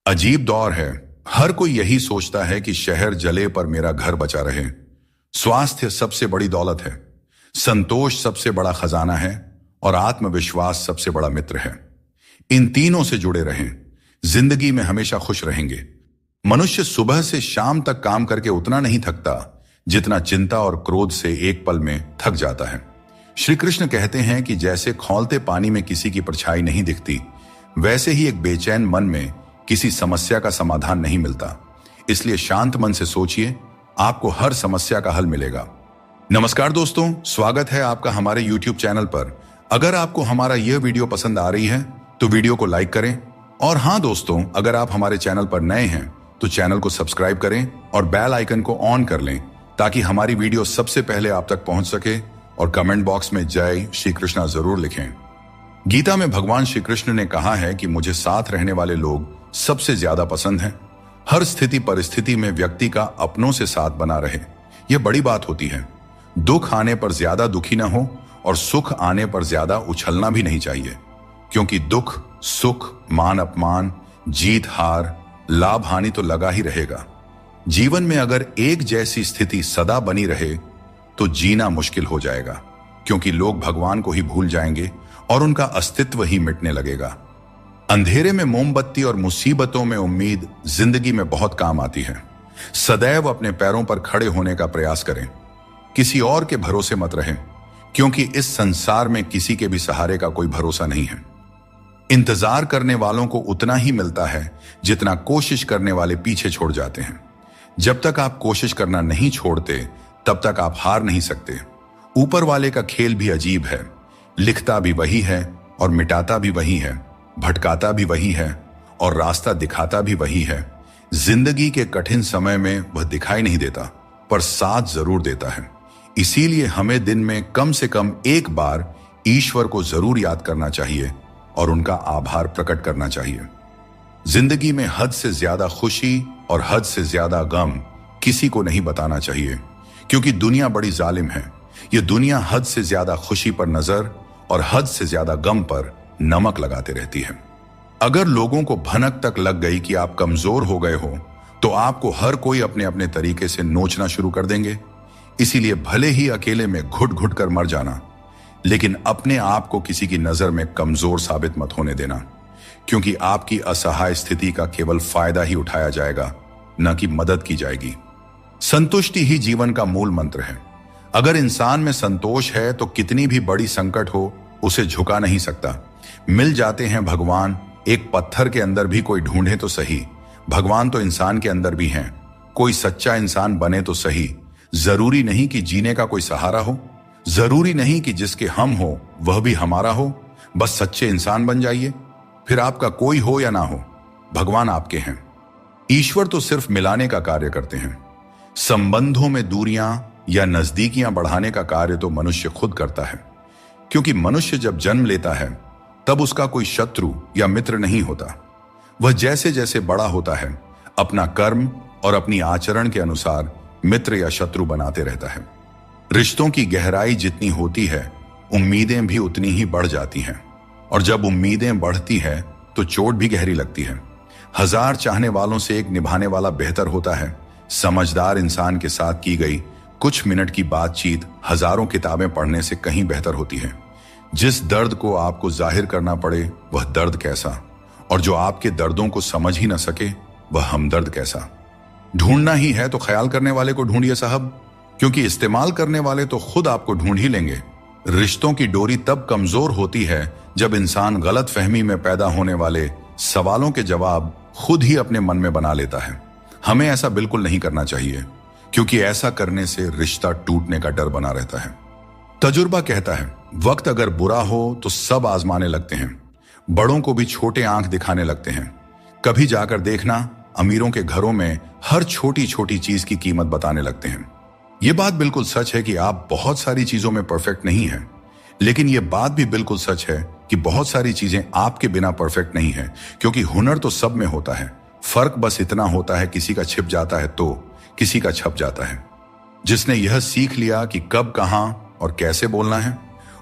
अजीब दौर है। हर कोई यही सोचता है कि शहर जले पर मेरा घर बचा रहे। स्वास्थ्य सबसे बड़ी दौलत है, संतोष सबसे बड़ा खजाना है और आत्मविश्वास सबसे बड़ा मित्र है। इन तीनों से जुड़े रहें, जिंदगी में हमेशा खुश रहेंगे। मनुष्य सुबह से शाम तक काम करके उतना नहीं थकता जितना चिंता और क्रोध से एक पल में थक जाता है। श्री कृष्ण कहते हैं कि जैसे खौलते पानी में किसी की परछाई नहीं दिखती, वैसे ही एक बेचैन मन में किसी समस्या का समाधान नहीं मिलता। इसलिए शांत मन से सोचिए, आपको हर समस्या का हल मिलेगा। नमस्कार दोस्तों, स्वागत है आपका हमारे YouTube चैनल पर। अगर आपको हमारा यह वीडियो पसंद आ रही है तो वीडियो को लाइक करें। और हाँ दोस्तों, अगर आप हमारे चैनल पर नए हैं तो चैनल को सब्सक्राइब करें और बेल आइकन को ऑन कर लें ताकि हमारी वीडियो सबसे पहले आप तक पहुंच सके। और कमेंट बॉक्स में जय श्री कृष्णा जरूर लिखें। गीता में भगवान श्री कृष्ण ने कहा है कि मुझे साथ रहने वाले लोग सबसे ज्यादा पसंद हैं। हर स्थिति परिस्थिति में व्यक्ति का अपनों से साथ बना रहे, यह बड़ी बात होती है। दुख आने पर ज्यादा दुखी न हो और सुख आने पर ज्यादा उछलना भी नहीं चाहिए, क्योंकि दुख सुख, मान अपमान, जीत हार, लाभ हानि तो लगा ही रहेगा। जीवन में अगर एक जैसी स्थिति सदा बनी रहे तो जीना मुश्किल हो जाएगा, क्योंकि लोग भगवान को ही भूल जाएंगे और उनका अस्तित्व ही मिटने लगेगा। अंधेरे में मोमबत्ती और मुसीबतों में उम्मीद जिंदगी में बहुत काम आती है। सदैव अपने पैरों पर खड़े होने का प्रयास करें, किसी और के भरोसे मत रहें, क्योंकि इस संसार में किसी के भी सहारे का कोई भरोसा नहीं है। इंतजार करने वालों को उतना ही मिलता है जितना कोशिश करने वाले पीछे छोड़ जाते हैं। जब तक आप कोशिश करना नहीं छोड़ते तब तक आप हार नहीं सकते। ऊपर वाले का खेल भी अजीब है, लिखता भी वही है और मिटाता भी वही है, भटकाता भी वही है और रास्ता दिखाता भी वही है। जिंदगी के कठिन समय में वह दिखाई नहीं देता, पर साथ जरूर देता है। इसीलिए हमें दिन में कम से कम एक बार ईश्वर को जरूर याद करना चाहिए और उनका आभार प्रकट करना चाहिए। जिंदगी में हद से ज्यादा खुशी और हद से ज्यादा गम किसी को नहीं बताना चाहिए, क्योंकि दुनिया बड़ी जालिम है। यह दुनिया हद से ज्यादा खुशी पर नजर और हद से ज्यादा गम पर नमक लगाते रहती है। अगर लोगों को भनक तक लग गई कि आप कमजोर हो गए हो तो आपको हर कोई अपने अपने तरीके से नोचना शुरू कर देंगे। इसीलिए भले ही अकेले में घुट घुट कर मर जाना, लेकिन अपने आप को किसी की नजर में कमजोर साबित मत होने देना, क्योंकि आपकी असहाय स्थिति का केवल फायदा ही उठाया जाएगा, न कि मदद की जाएगी। संतुष्टि ही जीवन का मूल मंत्र है। अगर इंसान में संतोष है तो कितनी भी बड़ी संकट हो उसे झुका नहीं सकता। मिल जाते हैं भगवान, एक पत्थर के अंदर भी कोई ढूंढे तो सही। भगवान तो इंसान के अंदर भी हैं, कोई सच्चा इंसान बने तो सही। जरूरी नहीं कि जीने का कोई सहारा हो, जरूरी नहीं कि जिसके हम हो वह भी हमारा हो। बस सच्चे इंसान बन जाइए, फिर आपका कोई हो या ना हो, भगवान आपके हैं। ईश्वर तो सिर्फ मिलाने का कार्य करते हैं। संबंधों में दूरियां या नजदीकियां बढ़ाने का कार्य तो मनुष्य खुद करता है, क्योंकि मनुष्य जब जन्म लेता है तब उसका कोई शत्रु या मित्र नहीं होता। वह जैसे जैसे बड़ा होता है अपना कर्म और अपनी आचरण के अनुसार मित्र या शत्रु बनाते रहता है। रिश्तों की गहराई जितनी होती है, उम्मीदें भी उतनी ही बढ़ जाती हैं, और जब उम्मीदें बढ़ती है तो चोट भी गहरी लगती है। 1000 चाहने वालों से एक निभाने वाला बेहतर होता है। समझदार इंसान के साथ की गई कुछ मिनट की बातचीत हजारों किताबें पढ़ने से कहीं बेहतर होती है। जिस दर्द को आपको जाहिर करना पड़े वह दर्द कैसा, और जो आपके दर्दों को समझ ही न सके वह हमदर्द कैसा। ढूंढना ही है तो ख्याल करने वाले को ढूंढिए साहब, क्योंकि इस्तेमाल करने वाले तो खुद आपको ढूंढ ही लेंगे। रिश्तों की डोरी तब कमजोर होती है जब इंसान गलत फहमी में पैदा होने वाले सवालों के जवाब खुद ही अपने मन में बना लेता है। हमें ऐसा बिल्कुल नहीं करना चाहिए, क्योंकि ऐसा करने से रिश्ता टूटने का डर बना रहता है। तजुर्बा कहता है, वक्त अगर बुरा हो तो सब आजमाने लगते हैं, बड़ों को भी छोटे आंख दिखाने लगते हैं। कभी जाकर देखना, अमीरों के घरों में हर छोटी छोटी चीज की कीमत बताने लगते हैं। यह बात बिल्कुल सच है कि आप बहुत सारी चीजों में परफेक्ट नहीं हैं, लेकिन यह बात भी बिल्कुल सच है कि बहुत सारी चीजें आपके बिना परफेक्ट नहीं है, क्योंकि हुनर तो सब में होता है। फर्क बस इतना होता है, किसी का छिप जाता है तो किसी का छप जाता है। जिसने यह सीख लिया कि कब, कहां और कैसे बोलना है,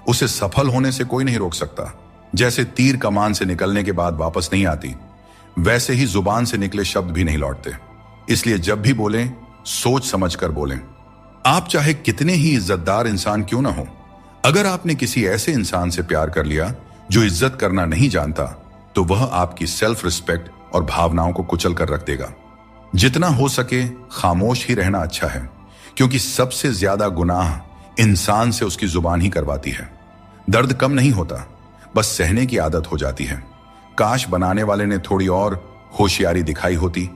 उसे सफल होने से कोई नहीं रोक सकता। जैसे तीर कमान से निकलने के बाद वापस नहीं आती, वैसे ही जुबान से निकले शब्द भी नहीं लौटते। इसलिए जब भी बोलें, सोच समझकर बोलें। आप चाहे कितने ही इज्जतदार इंसान क्यों ना हो, अगर आपने किसी ऐसे इंसान से प्यार कर लिया जो इज्जत करना नहीं जानता, तो वह आपकी सेल्फ रिस्पेक्ट और भावनाओं को कुचल कर रख देगा। जितना हो सके खामोश ही रहना अच्छा है, क्योंकि सबसे ज्यादा गुनाह इंसान से उसकी जुबान ही करवाती है। दर्द कम नहीं होता, बस सहने की आदत हो जाती है। काश बनाने वाले ने थोड़ी और होशियारी दिखाई होती,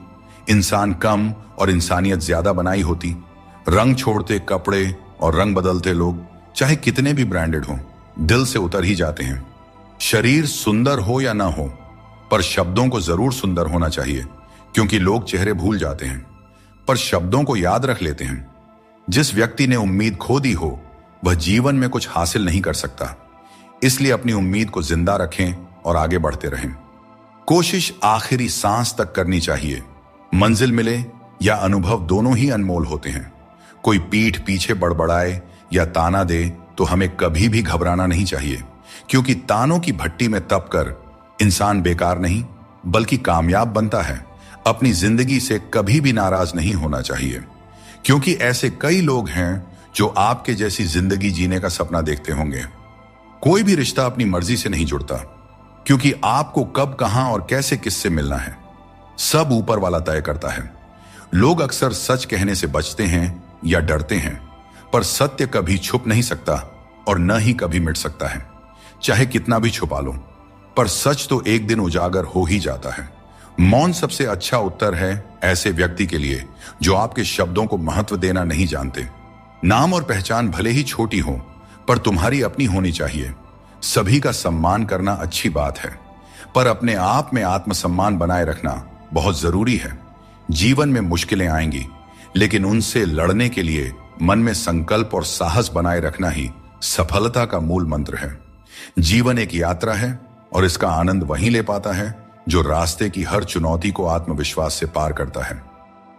इंसान कम और इंसानियत ज्यादा बनाई होती। रंग छोड़ते कपड़े और रंग बदलते लोग चाहे कितने भी ब्रांडेड हों, दिल से उतर ही जाते हैं। शरीर सुंदर हो या ना हो, पर शब्दों को जरूर सुंदर होना चाहिए, क्योंकि लोग चेहरे भूल जाते हैं पर शब्दों को याद रख लेते हैं। जिस व्यक्ति ने उम्मीद खो दी हो, वह जीवन में कुछ हासिल नहीं कर सकता। इसलिए अपनी उम्मीद को जिंदा रखें और आगे बढ़ते रहें। कोशिश आखिरी सांस तक करनी चाहिए। मंजिल मिले या अनुभव दोनों ही अनमोल होते हैं। कोई पीठ पीछे बड़बड़ाए या ताना दे तो हमें कभी भी घबराना नहीं चाहिए, क्योंकि तानों की भट्टी में तप कर इंसान बेकार नहीं बल्कि कामयाब बनता है। अपनी जिंदगी से कभी भी नाराज नहीं होना चाहिए, क्योंकि ऐसे कई लोग हैं जो आपके जैसी जिंदगी जीने का सपना देखते होंगे। कोई भी रिश्ता अपनी मर्जी से नहीं जुड़ता, क्योंकि आपको कब, कहां और कैसे किससे मिलना है, सब ऊपर वाला तय करता है। लोग अक्सर सच कहने से बचते हैं या डरते हैं, पर सत्य कभी छुप नहीं सकता और न ही कभी मिट सकता है। चाहे कितना भी छुपा लो, पर सच तो एक दिन उजागर हो ही जाता है। मौन सबसे अच्छा उत्तर है ऐसे व्यक्ति के लिए जो आपके शब्दों को महत्व देना नहीं जानते। नाम और पहचान भले ही छोटी हो, पर तुम्हारी अपनी होनी चाहिए। सभी का सम्मान करना अच्छी बात है, पर अपने आप में आत्मसम्मान बनाए रखना बहुत जरूरी है। जीवन में मुश्किलें आएंगी, लेकिन उनसे लड़ने के लिए मन में संकल्प और साहस बनाए रखना ही सफलता का मूल मंत्र है। जीवन एक यात्रा है और इसका आनंद वहीं ले पाता है जो रास्ते की हर चुनौती को आत्मविश्वास से पार करता है।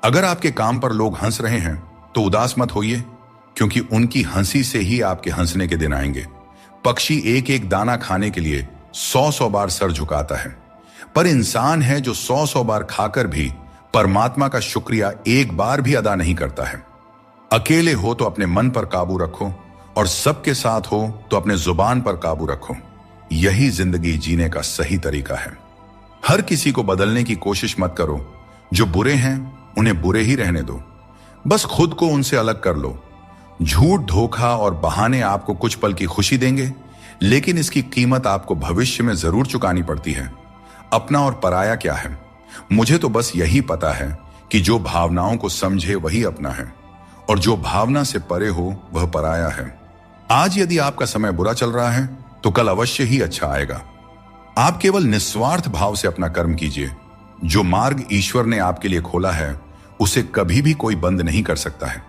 अगर आपके काम पर लोग हंस रहे हैं तो उदास मत होइए, क्योंकि उनकी हंसी से ही आपके हंसने के दिन आएंगे। पक्षी एक एक दाना खाने के लिए 100 बार सर झुकाता है, पर इंसान है जो 100 बार खाकर भी परमात्मा का शुक्रिया एक बार भी अदा नहीं करता है। अकेले हो तो अपने मन पर काबू रखो, और सबके साथ हो तो अपने जुबान पर काबू रखो। यही जिंदगी जीने का सही तरीका है। हर किसी को बदलने की कोशिश मत करो। जो बुरे हैं उन्हें बुरे ही रहने दो, बस खुद को उनसे अलग कर लो। झूठ, धोखा और बहाने आपको कुछ पल की खुशी देंगे, लेकिन इसकी कीमत आपको भविष्य में जरूर चुकानी पड़ती है। अपना और पराया क्या है? मुझे तो बस यही पता है कि जो भावनाओं को समझे वही अपना है, और जो भावना से परे हो वह पराया है। आज यदि आपका समय बुरा चल रहा है तो कल अवश्य ही अच्छा आएगा। आप केवल निस्वार्थ भाव से अपना कर्म कीजिए। जो मार्ग ईश्वर ने आपके लिए खोला है उसे कभी भी कोई बंद नहीं कर सकता है।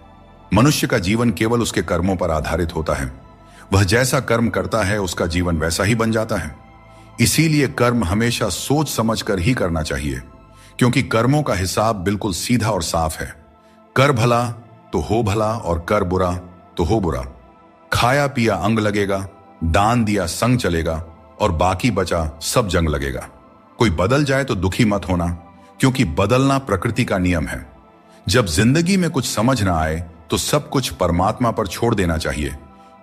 मनुष्य का जीवन केवल उसके कर्मों पर आधारित होता है। वह जैसा कर्म करता है उसका जीवन वैसा ही बन जाता है। इसीलिए कर्म हमेशा सोच समझ कर ही करना चाहिए, क्योंकि कर्मों का हिसाब बिल्कुल सीधा और साफ है। कर भला तो हो भला, और कर बुरा तो हो बुरा। खाया पिया अंग लगेगा, दान दिया संग चलेगा, और बाकी बचा सब जंग लगेगा। कोई बदल जाए तो दुखी मत होना, क्योंकि बदलना प्रकृति का नियम है। जब जिंदगी में कुछ समझ ना आए तो सब कुछ परमात्मा पर छोड़ देना चाहिए,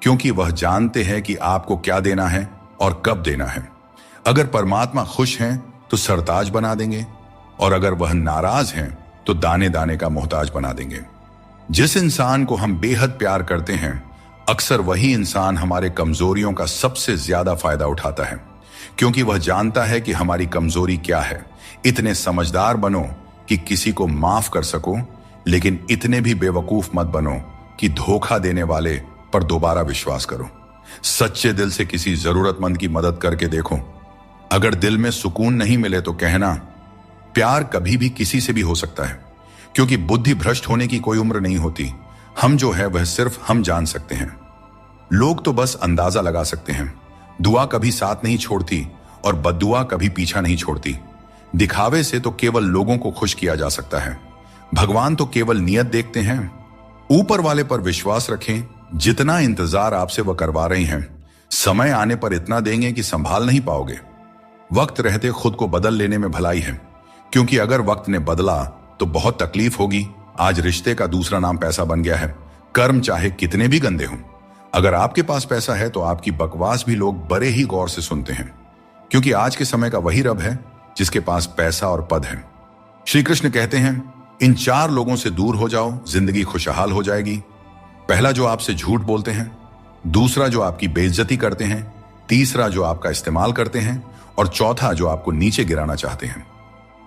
क्योंकि वह जानते हैं कि आपको क्या देना है और कब देना है। अगर परमात्मा खुश हैं तो सरताज बना देंगे, और अगर वह नाराज हैं तो दाने दाने का मोहताज बना देंगे। जिस इंसान को हम बेहद प्यार करते हैं, अक्सर वही इंसान हमारे कमजोरियों का सबसे ज्यादा फायदा उठाता है, क्योंकि वह जानता है कि हमारी कमजोरी क्या है। इतने समझदार बनो कि किसी को माफ कर सको, लेकिन इतने भी बेवकूफ मत बनो कि धोखा देने वाले पर दोबारा विश्वास करो। सच्चे दिल से किसी जरूरतमंद की मदद करके देखो। अगर दिल में सुकून नहीं मिले तो कहना, प्यार कभी भी किसी से भी हो सकता है, क्योंकि बुद्धि भ्रष्ट होने की कोई उम्र नहीं होती। हम जो है वह सिर्फ हम जान सकते हैं। लोग तो बस अंदाजा लगा सकते हैं। दुआ कभी साथ नहीं छोड़ती और बद्दुआ कभी पीछा नहीं छोड़ती। दिखावे से तो केवल लोगों को खुश किया जा सकता है। भगवान तो केवल नियत देखते हैं। ऊपर वाले पर विश्वास रखें। जितना इंतजार आपसे वह करवा रहे हैं, समय आने पर इतना देंगे कि संभाल नहीं पाओगे। वक्त रहते खुद को बदल लेने में भलाई है, क्योंकि अगर वक्त ने बदला तो बहुत तकलीफ होगी। आज रिश्ते का दूसरा नाम पैसा बन गया है। कर्म चाहे कितने भी गंदे हों, अगर आपके पास पैसा है तो आपकी बकवास भी लोग बड़े ही गौर से सुनते हैं, क्योंकि आज के समय का वही रब है जिसके पास पैसा और पद है। श्री कृष्ण कहते हैं, इन 4 लोगों से दूर हो जाओ, जिंदगी खुशहाल हो जाएगी। पहला, जो आपसे झूठ बोलते हैं। दूसरा, जो आपकी बेइज्जती करते हैं। तीसरा, जो आपका इस्तेमाल करते हैं। और चौथा, जो आपको नीचे गिराना चाहते हैं।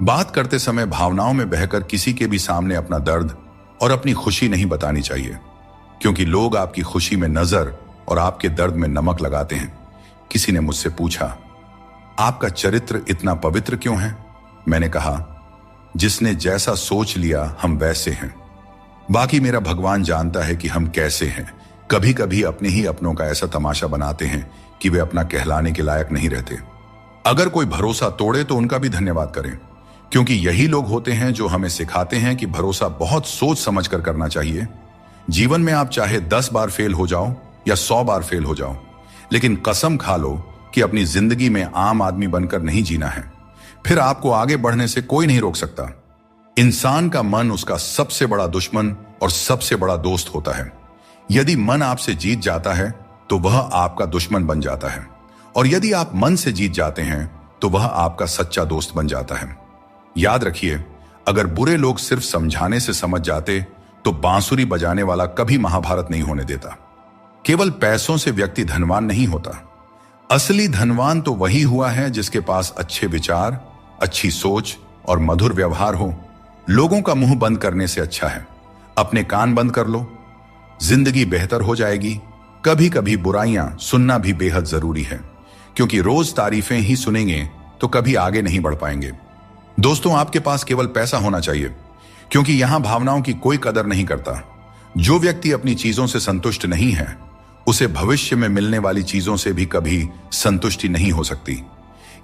बात करते समय भावनाओं में बहकर किसी के भी सामने अपना दर्द और अपनी खुशी नहीं बतानी चाहिए, क्योंकि लोग आपकी खुशी में नजर और आपके दर्द में नमक लगाते हैं। किसी ने मुझसे पूछा, आपका चरित्र इतना पवित्र क्यों है? मैंने कहा, जिसने जैसा सोच लिया हम वैसे हैं। बाकी मेरा भगवान जानता है कि हम कैसे हैं। कभी कभी अपने ही अपनों का ऐसा तमाशा बनाते हैं कि वे अपना कहलाने के लायक नहीं रहते। अगर कोई भरोसा तोड़े तो उनका भी धन्यवाद करें, क्योंकि यही लोग होते हैं जो हमें सिखाते हैं कि भरोसा बहुत सोच समझ कर करना चाहिए। जीवन में आप चाहे 10 बार फेल हो जाओ या 100 बार फेल हो जाओ, लेकिन कसम खा लो कि अपनी जिंदगी में आम आदमी बनकर नहीं जीना है। फिर आपको आगे बढ़ने से कोई नहीं रोक सकता। इंसान का मन उसका सबसे बड़ा दुश्मन और सबसे बड़ा दोस्त होता है। यदि मन आपसे जीत जाता है तो वह आपका दुश्मन बन जाता है, और यदि आप मन से जीत जाते हैं तो वह आपका सच्चा दोस्त बन जाता है। याद रखिए, अगर बुरे लोग सिर्फ समझाने से समझ जाते तो बांसुरी बजाने वाला कभी महाभारत नहीं होने देता। केवल पैसों से व्यक्ति धनवान नहीं होता। असली धनवान तो वही हुआ है जिसके पास अच्छे विचार, अच्छी सोच और मधुर व्यवहार हो। लोगों का मुंह बंद करने से अच्छा है अपने कान बंद कर लो। जिंदगी बेहतर हो जाएगी। कभी कभी बुराइयां सुनना भी बेहद जरूरी है, क्योंकि रोज तारीफें ही सुनेंगे तो कभी आगे नहीं बढ़ पाएंगे। दोस्तों, आपके पास केवल पैसा होना चाहिए, क्योंकि यहां भावनाओं की कोई कदर नहीं करता। जो व्यक्ति अपनी चीजों से संतुष्ट नहीं है, उसे भविष्य में मिलने वाली चीजों से भी कभी संतुष्टि नहीं हो सकती।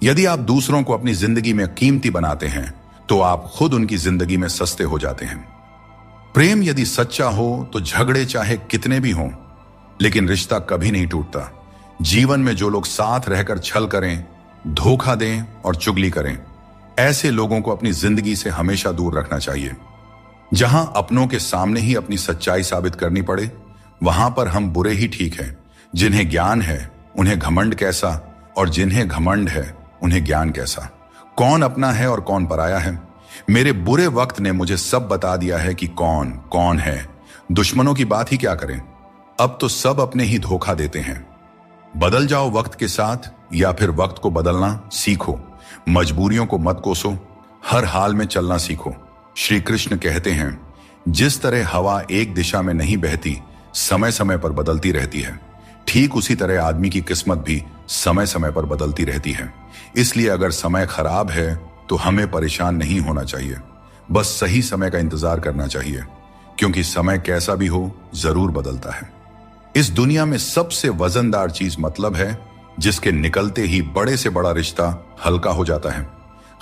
यदि आप दूसरों को अपनी जिंदगी में कीमती बनाते हैं तो आप खुद उनकी जिंदगी में सस्ते हो जाते हैं। प्रेम यदि सच्चा हो तो झगड़े चाहे कितने भी हों, लेकिन रिश्ता कभी नहीं टूटता। जीवन में जो लोग साथ रहकर छल करें, धोखा दें और चुगली करें, ऐसे लोगों को अपनी जिंदगी से हमेशा दूर रखना चाहिए। जहां अपनों के सामने ही अपनी सच्चाई साबित करनी पड़े, वहां पर हम बुरे ही ठीक हैं। जिन्हें ज्ञान है उन्हें घमंड कैसा, और जिन्हें घमंड है उन्हें ज्ञान कैसा। कौन अपना है और कौन पराया है। मेरे बुरे वक्त ने मुझे सब बता दिया है कि कौन कौन है। दुश्मनों की बात ही क्या करें, अब तो सब अपने ही धोखा देते हैं। बदल जाओ वक्त के साथ, या फिर वक्त को बदलना सीखो। मजबूरियों को मत कोसो, हर हाल में चलना सीखो। श्री कृष्ण कहते हैं, जिस तरह हवा एक दिशा में नहीं बहती, समय समय पर बदलती रहती है, ठीक उसी तरह आदमी की किस्मत भी समय समय पर बदलती रहती है। इसलिए अगर समय खराब है तो हमें परेशान नहीं होना चाहिए, बस सही समय का इंतजार करना चाहिए, क्योंकि समय कैसा भी हो जरूर बदलता है। इस दुनिया में सबसे वजनदार चीज मतलब है, जिसके निकलते ही बड़े से बड़ा रिश्ता हल्का हो जाता है।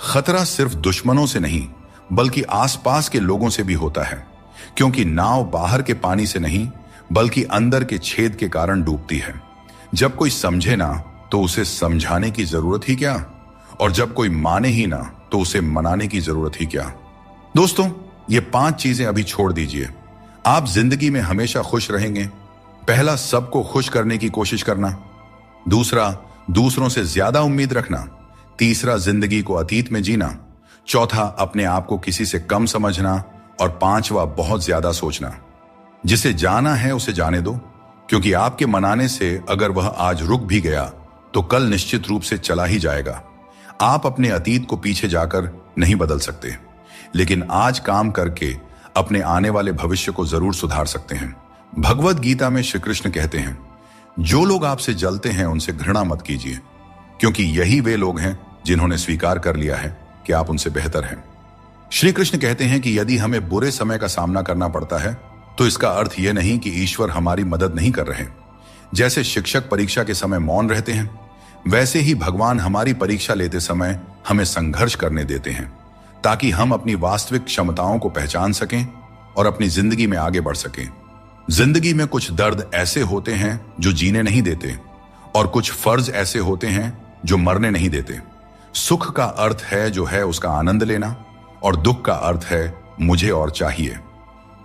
खतरा सिर्फ दुश्मनों से नहीं बल्कि आसपास के लोगों से भी होता है, क्योंकि नाव बाहर के पानी से नहीं बल्कि अंदर के छेद के कारण डूबती है। जब कोई समझे ना तो उसे समझाने की जरूरत ही क्या, और जब कोई माने ही ना तो उसे मनाने की जरूरत ही क्या। दोस्तों, ये 5 चीजें अभी छोड़ दीजिए, आप जिंदगी में हमेशा खुश रहेंगे। पहला, सबको खुश करने की कोशिश करना। दूसरा, दूसरों से ज्यादा उम्मीद रखना। तीसरा, जिंदगी को अतीत में जीना। चौथा, अपने आप को किसी से कम समझना। और पांचवा, बहुत ज्यादा सोचना। जिसे जाना है उसे जाने दो, क्योंकि आपके मनाने से अगर वह आज रुक भी गया तो कल निश्चित रूप से चला ही जाएगा। आप अपने अतीत को पीछे जाकर नहीं बदल सकते, लेकिन आज काम करके अपने आने वाले भविष्य को जरूर सुधार सकते हैं। भगवत गीता में श्री कृष्ण कहते हैं, जो लोग आपसे जलते हैं उनसे घृणा मत कीजिए, क्योंकि यही वे लोग हैं जिन्होंने स्वीकार कर लिया है कि आप उनसे बेहतर हैं। श्री कृष्ण कहते हैं कि यदि हमें बुरे समय का सामना करना पड़ता है तो इसका अर्थ यह नहीं कि ईश्वर हमारी मदद नहीं कर रहे। जैसे शिक्षक परीक्षा के समय मौन रहते हैं, वैसे ही भगवान हमारी परीक्षा लेते समय हमें संघर्ष करने देते हैं, ताकि हम अपनी वास्तविक क्षमताओं को पहचान सकें और अपनी जिंदगी में आगे बढ़ सकें। जिंदगी में कुछ दर्द ऐसे होते हैं जो जीने नहीं देते, और कुछ फर्ज ऐसे होते हैं जो मरने नहीं देते। सुख का अर्थ है जो है उसका आनंद लेना, और दुख का अर्थ है मुझे और चाहिए।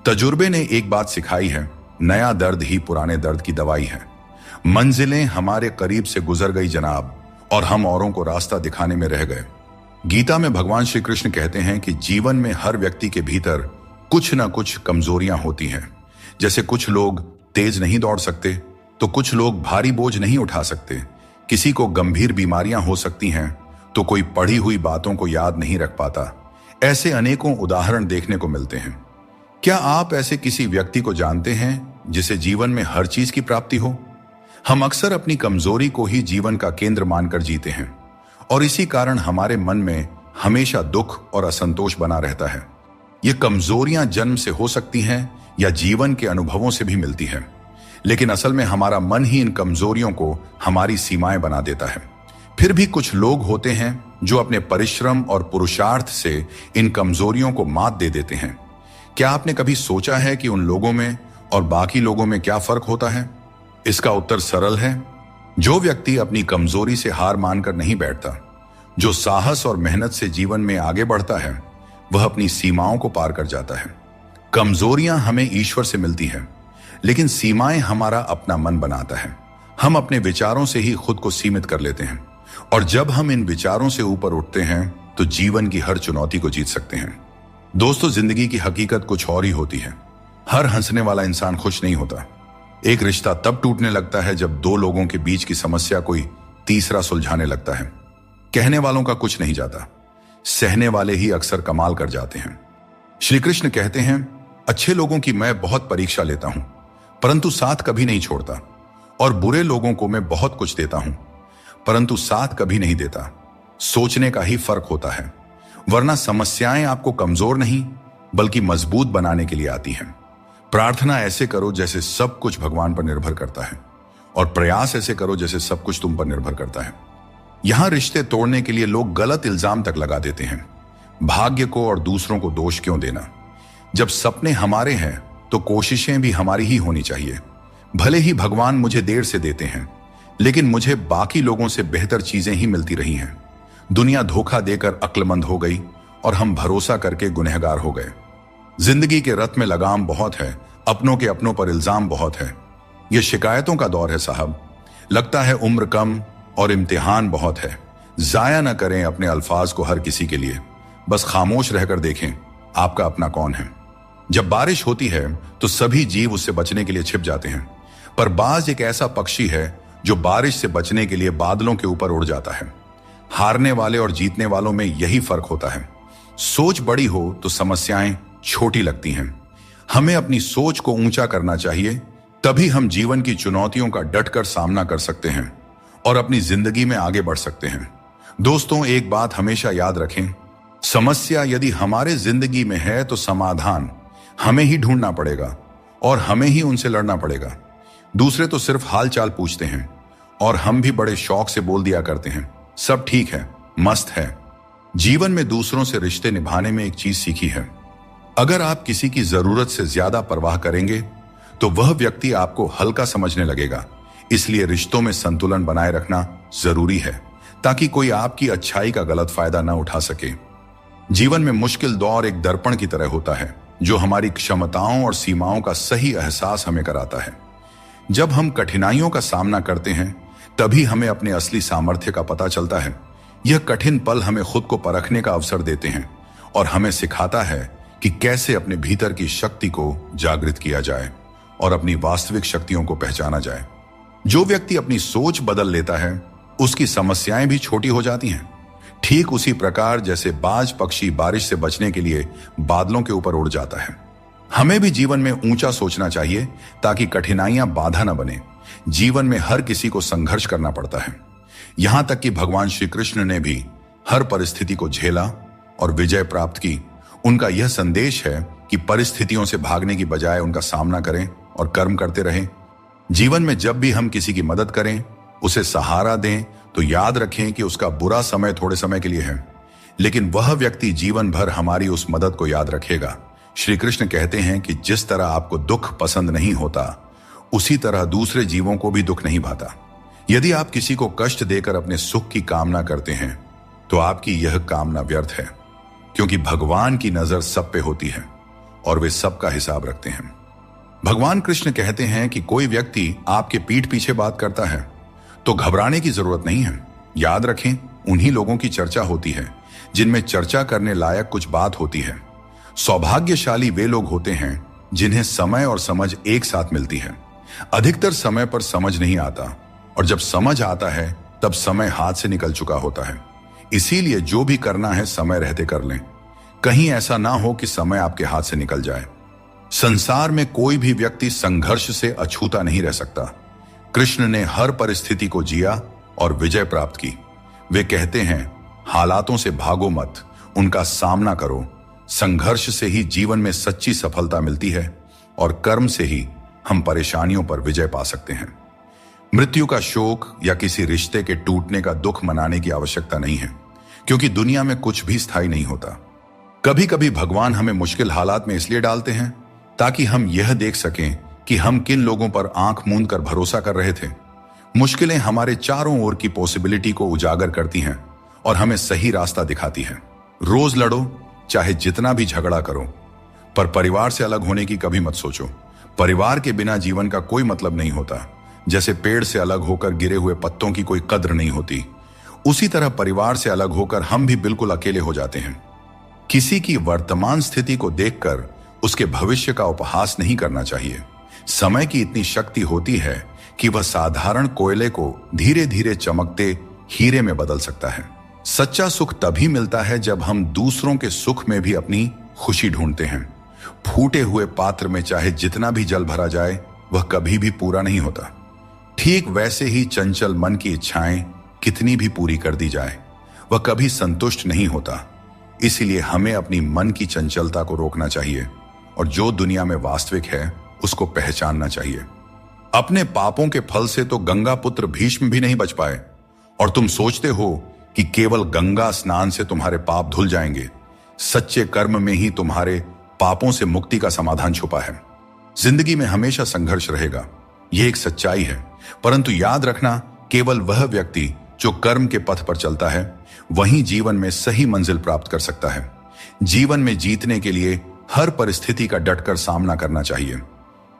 तजुर्बे ने एक बात सिखाई है, नया दर्द ही पुराने दर्द की दवाई है। मंजिलें हमारे करीब से गुजर गई जनाब, और हम औरों को रास्ता दिखाने में रह गए। गीता में भगवान श्री कृष्ण कहते हैं कि जीवन में हर व्यक्ति के भीतर कुछ ना कुछ कमजोरियां होती हैं। जैसे कुछ लोग तेज नहीं दौड़ सकते, तो कुछ लोग भारी बोझ नहीं उठा सकते, किसी को गंभीर बीमारियां हो सकती हैं, तो कोई पढ़ी हुई बातों को याद नहीं रख पाता। ऐसे अनेकों उदाहरण देखने को मिलते हैं। क्या आप ऐसे किसी व्यक्ति को जानते हैं जिसे जीवन में हर चीज की प्राप्ति हो? हम अक्सर अपनी कमजोरी को ही जीवन का केंद्र मानकर जीते हैं, और इसी कारण हमारे मन में हमेशा दुख और असंतोष बना रहता है। ये कमजोरियां जन्म से हो सकती हैं या जीवन के अनुभवों से भी मिलती हैं, लेकिन असल में हमारा मन ही इन कमजोरियों को हमारी सीमाएं बना देता है। फिर भी कुछ लोग होते हैं जो अपने परिश्रम और पुरुषार्थ से इन कमजोरियों को मात दे देते हैं। क्या आपने कभी सोचा है कि उन लोगों में और बाकी लोगों में क्या फर्क होता है? इसका उत्तर सरल है। जो व्यक्ति अपनी कमजोरी से हार मानकर नहीं बैठता, जो साहस और मेहनत से जीवन में आगे बढ़ता है, वह अपनी सीमाओं को पार कर जाता है। कमजोरियां हमें ईश्वर से मिलती हैं, लेकिन सीमाएं हमारा अपना मन बनाता है। हम अपने विचारों से ही खुद को सीमित कर लेते हैं, और जब हम इन विचारों से ऊपर उठते हैं तो जीवन की हर चुनौती को जीत सकते हैं। दोस्तों, जिंदगी की हकीकत कुछ और ही होती है। हर हंसने वाला इंसान खुश नहीं होता। एक रिश्ता तब टूटने लगता है जब दो लोगों के बीच की समस्या कोई तीसरा सुलझाने लगता है। कहने वालों का कुछ नहीं जाता, सहने वाले ही अक्सर कमाल कर जाते हैं। श्री कृष्ण कहते हैं, अच्छे लोगों की मैं बहुत परीक्षा लेता हूं, परंतु साथ कभी नहीं छोड़ता, और बुरे लोगों को मैं बहुत कुछ देता हूं, परंतु साथ कभी नहीं देता। सोचने का ही फर्क होता है, वरना समस्याएं आपको कमजोर नहीं बल्कि मजबूत बनाने के लिए आती हैं। प्रार्थना ऐसे करो जैसे सब कुछ भगवान पर निर्भर करता है, और प्रयास ऐसे करो जैसे सब कुछ तुम पर निर्भर करता है। यहां रिश्ते तोड़ने के लिए लोग गलत इल्जाम तक लगा देते हैं। भाग्य को और दूसरों को दोष क्यों देना? जब सपने हमारे हैं तो कोशिशें भी हमारी ही होनी चाहिए। भले ही भगवान मुझे देर से देते हैं, लेकिन मुझे बाकी लोगों से बेहतर चीजें ही मिलती रही हैं। दुनिया धोखा देकर अक्लमंद हो गई और हम भरोसा करके गुनहगार हो गए। जिंदगी के रथ में लगाम बहुत है, अपनों के अपनों पर इल्जाम बहुत है। यह शिकायतों का दौर है साहब। लगता है उम्र कम और इम्तिहान बहुत है। जाया न करें अपने अल्फाज को हर किसी के लिए, बस खामोश रहकर देखें आपका अपना कौन है। जब बारिश होती है तो सभी जीव उससे बचने के लिए छिप जाते हैं, पर बाज एक ऐसा पक्षी है जो बारिश से बचने के लिए बादलों के ऊपर उड़ जाता है। हारने वाले और जीतने वालों में यही फर्क होता है। सोच बड़ी हो तो समस्याएं छोटी लगती हैं। हमें अपनी सोच को ऊंचा करना चाहिए, तभी हम जीवन की चुनौतियों का डटकर सामना कर सकते हैं और अपनी जिंदगी में आगे बढ़ सकते हैं। दोस्तों, एक बात हमेशा याद रखें, समस्या यदि हमारे जिंदगी में है तो समाधान हमें ही ढूंढना पड़ेगा और हमें ही उनसे लड़ना पड़ेगा। दूसरे तो सिर्फ हाल चाल पूछते हैं और हम भी बड़े शौक से बोल दिया करते हैं, सब ठीक है, मस्त है। जीवन में दूसरों से रिश्ते निभाने में एक चीज सीखी है, अगर आप किसी की जरूरत से ज्यादा परवाह करेंगे तो वह व्यक्ति आपको हल्का समझने लगेगा। इसलिए रिश्तों में संतुलन बनाए रखना जरूरी है, ताकि कोई आपकी अच्छाई का गलत फायदा न उठा सके। जीवन में मुश्किल दौर एक दर्पण की तरह होता है, जो हमारी क्षमताओं और सीमाओं का सही एहसास हमें कराता है। जब हम कठिनाइयों का सामना करते हैं, तभी हमें अपने असली सामर्थ्य का पता चलता है। यह कठिन पल हमें खुद को परखने का अवसर देते हैं और हमें सिखाता है कि कैसे अपने भीतर की शक्ति को जागृत किया जाए और अपनी वास्तविक शक्तियों को पहचाना जाए। जो व्यक्ति अपनी सोच बदल लेता है, उसकी समस्याएं भी छोटी हो जाती हैं। ठीक उसी प्रकार जैसे बाज पक्षी बारिश से बचने के लिए बादलों के ऊपर उड़ जाता है। हमें भी जीवन में ऊंचा सोचना चाहिए, ताकि कठिनाइयां बाधा न बने। जीवन में हर किसी को संघर्ष करना पड़ता है, यहां तक कि भगवान श्री कृष्ण ने भी हर परिस्थिति को झेला और विजय प्राप्त की। उनका यह संदेश है कि परिस्थितियों से भागने की बजाय उनका सामना करें और कर्म करते रहें। जीवन में जब भी हम किसी की मदद करें, उसे सहारा दें, तो याद रखें कि उसका बुरा समय थोड़े समय के लिए है, लेकिन वह व्यक्ति जीवन भर हमारी उस मदद को याद रखेगा। श्री कृष्ण कहते हैं कि जिस तरह आपको दुख पसंद नहीं होता, उसी तरह दूसरे जीवों को भी दुख नहीं भाता। यदि आप किसी को कष्ट देकर अपने सुख की कामना करते हैं, तो आपकी यह कामना व्यर्थ है। क्योंकि भगवान की नजर सब पे होती है और वे सबका हिसाब रखते हैं। भगवान कृष्ण कहते हैं कि कोई व्यक्ति आपके पीठ पीछे बात करता है तो घबराने की जरूरत नहीं है। याद रखें, उन्हीं लोगों की चर्चा होती है जिनमें चर्चा करने लायक कुछ बात होती है। सौभाग्यशाली वे लोग होते हैं जिन्हें समय और समझ एक साथ मिलती है। अधिकतर समय पर समझ नहीं आता और जब समझ आता है तब समय हाथ से निकल चुका होता है। इसीलिए जो भी करना है समय रहते कर लें, कहीं ऐसा ना हो कि समय आपके हाथ से निकल जाए। संसार में कोई भी व्यक्ति संघर्ष से अछूता नहीं रह सकता। कृष्ण ने हर परिस्थिति को जिया और विजय प्राप्त की। वे कहते हैं, हालातों से भागो मत, उनका सामना करो। संघर्ष से ही जीवन में सच्ची सफलता मिलती है और कर्म से ही हम परेशानियों पर विजय पा सकते हैं। मृत्यु का शोक या किसी रिश्ते के टूटने का दुख मनाने की आवश्यकता नहीं है, क्योंकि दुनिया में कुछ भी स्थायी नहीं होता। कभी कभी भगवान हमें मुश्किल हालात में इसलिए डालते हैं ताकि हम यह देख सकें कि हम किन लोगों पर आंख मूंद कर भरोसा कर रहे थे। मुश्किलें हमारे चारों ओर की पॉसिबिलिटी को उजागर करती हैं और हमें सही रास्ता दिखाती हैं। रोज लड़ो, चाहे जितना भी झगड़ा करो, पर परिवार से अलग होने की कभी मत सोचो। परिवार के बिना जीवन का कोई मतलब नहीं होता। जैसे पेड़ से अलग होकर गिरे हुए पत्तों की कोई कद्र नहीं होती, उसी तरह परिवार से अलग होकर हम भी बिल्कुल अकेले हो जाते हैं। किसी की वर्तमान स्थिति को देखकर उसके भविष्य का उपहास नहीं करना चाहिए। समय की इतनी शक्ति होती है कि वह साधारण कोयले को धीरे धीरे चमकते हीरे में बदल सकता है। सच्चा सुख तभी मिलता है जब हम दूसरों के सुख में भी अपनी खुशी ढूंढते हैं। फूटे हुए पात्र में चाहे जितना भी जल भरा जाए, वह कभी भी पूरा नहीं होता। ठीक वैसे ही चंचल मन की इच्छाएं कितनी भी पूरी कर दी जाए, वह कभी संतुष्ट नहीं होता। इसीलिए हमें अपनी मन की चंचलता को रोकना चाहिए और जो दुनिया में वास्तविक है उसको पहचानना चाहिए। अपने पापों के फल से तो गंगा पुत्र भीष्म भी नहीं बच पाए और तुम सोचते हो कि केवल गंगा स्नान से तुम्हारे पाप धुल जाएंगे। सच्चे कर्म में ही तुम्हारे पापों से मुक्ति का समाधान छुपा है। जिंदगी में हमेशा संघर्ष रहेगा, यह एक सच्चाई है, परंतु याद रखना, केवल वह व्यक्ति जो कर्म के पथ पर चलता है वही जीवन में सही मंजिल प्राप्त कर सकता है। जीवन में जीतने के लिए हर परिस्थिति का डटकर सामना करना चाहिए।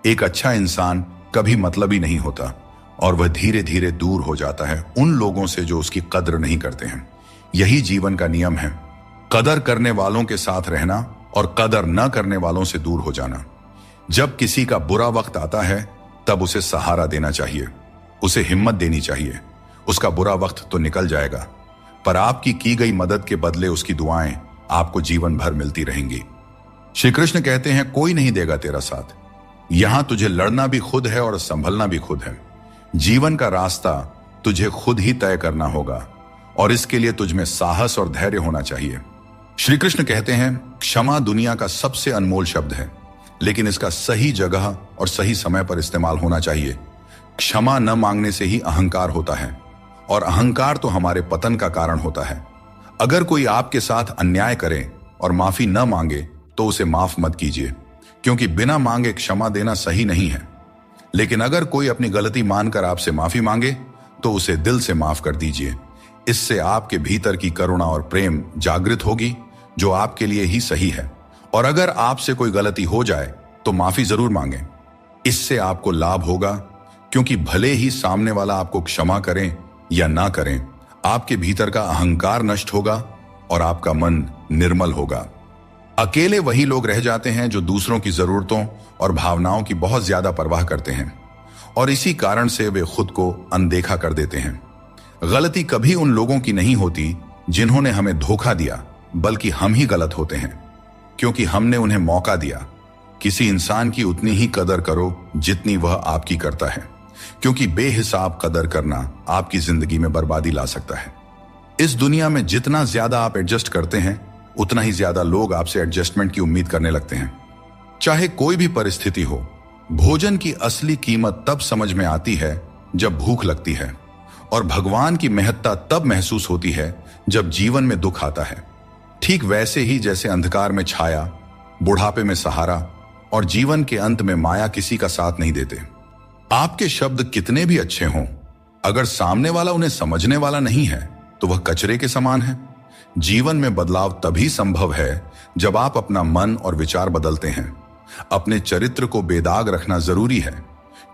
एक अच्छा इंसान कभी मतलबी नहीं होता और वह धीरे धीरे दूर हो जाता है उन लोगों से जो उसकी कद्र नहीं करते हैं। यही जीवन का नियम है, कदर करने वालों के साथ रहना और कदर न करने वालों से दूर हो जाना। जब किसी का बुरा वक्त आता है तब उसे सहारा देना चाहिए, उसे हिम्मत देनी चाहिए। उसका बुरा वक्त तो निकल जाएगा, पर आपकी की गई मदद के बदले उसकी दुआएं आपको जीवन भर मिलती रहेंगी। श्री कृष्ण कहते हैं, कोई नहीं देगा तेरा साथ। यहां तुझे लड़ना भी खुद है और संभलना भी खुद है। जीवन का रास्ता तुझे खुद ही तय करना होगा और इसके लिए तुझ में साहस और धैर्य होना चाहिए। श्री कृष्ण कहते हैं, क्षमा दुनिया का सबसे अनमोल शब्द है, लेकिन इसका सही जगह और सही समय पर इस्तेमाल होना चाहिए। क्षमा न मांगने से ही अहंकार होता है और अहंकार तो हमारे पतन का कारण होता है। अगर कोई आपके साथ अन्याय करे और माफी न मांगे तो उसे माफ मत कीजिए, क्योंकि बिना मांगे क्षमा देना सही नहीं है। लेकिन अगर कोई अपनी गलती मानकर आपसे माफी मांगे तो उसे दिल से माफ कर दीजिए। इससे आपके भीतर की करुणा और प्रेम जागृत होगी, जो आपके लिए ही सही है। और अगर आपसे कोई गलती हो जाए तो माफी जरूर मांगें। इससे आपको लाभ होगा, क्योंकि भले ही सामने वाला आपको क्षमा करें या ना करें, आपके भीतर का अहंकार नष्ट होगा और आपका मन निर्मल होगा। अकेले वही लोग रह जाते हैं जो दूसरों की जरूरतों और भावनाओं की बहुत ज्यादा परवाह करते हैं और इसी कारण से वे खुद को अनदेखा कर देते हैं। गलती कभी उन लोगों की नहीं होती जिन्होंने हमें धोखा दिया, बल्कि हम ही गलत होते हैं, क्योंकि हमने उन्हें मौका दिया। किसी इंसान की उतनी ही कदर करो जितनी वह आपकी करता है, क्योंकि बेहिसाब कदर करना आपकी जिंदगी में बर्बादी ला सकता है। इस दुनिया में जितना ज्यादा आप एडजस्ट करते हैं, उतना ही ज्यादा लोग आपसे एडजस्टमेंट की उम्मीद करने लगते हैं। चाहे कोई भी परिस्थिति हो, भोजन की असली कीमत तब समझ में आती है जब भूख लगती है, और भगवान की महत्ता तब महसूस होती है जब जीवन में दुख आता है। ठीक वैसे ही जैसे अंधकार में छाया, बुढ़ापे में सहारा और जीवन के अंत में माया किसी का साथ नहीं देते। आपके शब्द कितने भी अच्छे हों, अगर सामने वाला उन्हें समझने वाला नहीं है तो वह कचरे के समान है। जीवन में बदलाव तभी संभव है जब आप अपना मन और विचार बदलते हैं। अपने चरित्र को बेदाग रखना जरूरी है,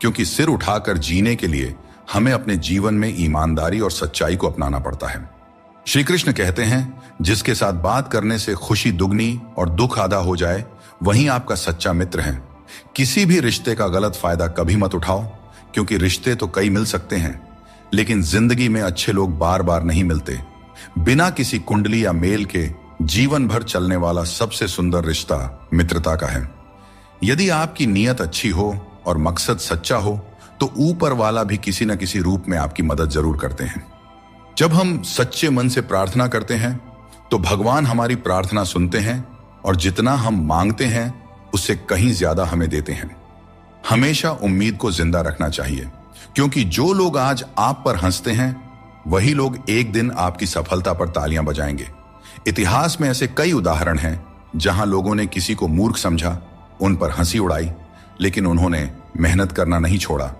क्योंकि सिर उठाकर जीने के लिए हमें अपने जीवन में ईमानदारी और सच्चाई को अपनाना पड़ता है। श्री कृष्ण कहते हैं, जिसके साथ बात करने से खुशी दुगनी और दुख आधा हो जाए, वही आपका सच्चा मित्र है। किसी भी रिश्ते का गलत फायदा कभी मत उठाओ, क्योंकि रिश्ते तो कई मिल सकते हैं, लेकिन जिंदगी में अच्छे लोग बार बार नहीं मिलते। बिना किसी कुंडली या मेल के जीवन भर चलने वाला सबसे सुंदर रिश्ता मित्रता का है। यदि आपकी नीयत अच्छी हो और मकसद सच्चा हो, तो ऊपर वाला भी किसी न किसी रूप में आपकी मदद जरूर करते हैं। जब हम सच्चे मन से प्रार्थना करते हैं, तो भगवान हमारी प्रार्थना सुनते हैं और जितना हम मांगते हैं उससे कहीं ज्यादा हमें देते हैं। हमेशा उम्मीद को जिंदा रखना चाहिए, क्योंकि जो लोग आज आप पर हंसते हैं, वही लोग एक दिन आपकी सफलता पर तालियां बजाएंगे। इतिहास में ऐसे कई उदाहरण हैं जहां लोगों ने किसी को मूर्ख समझा, उन पर हंसी उड़ाई, लेकिन उन्होंने मेहनत करना नहीं छोड़ा।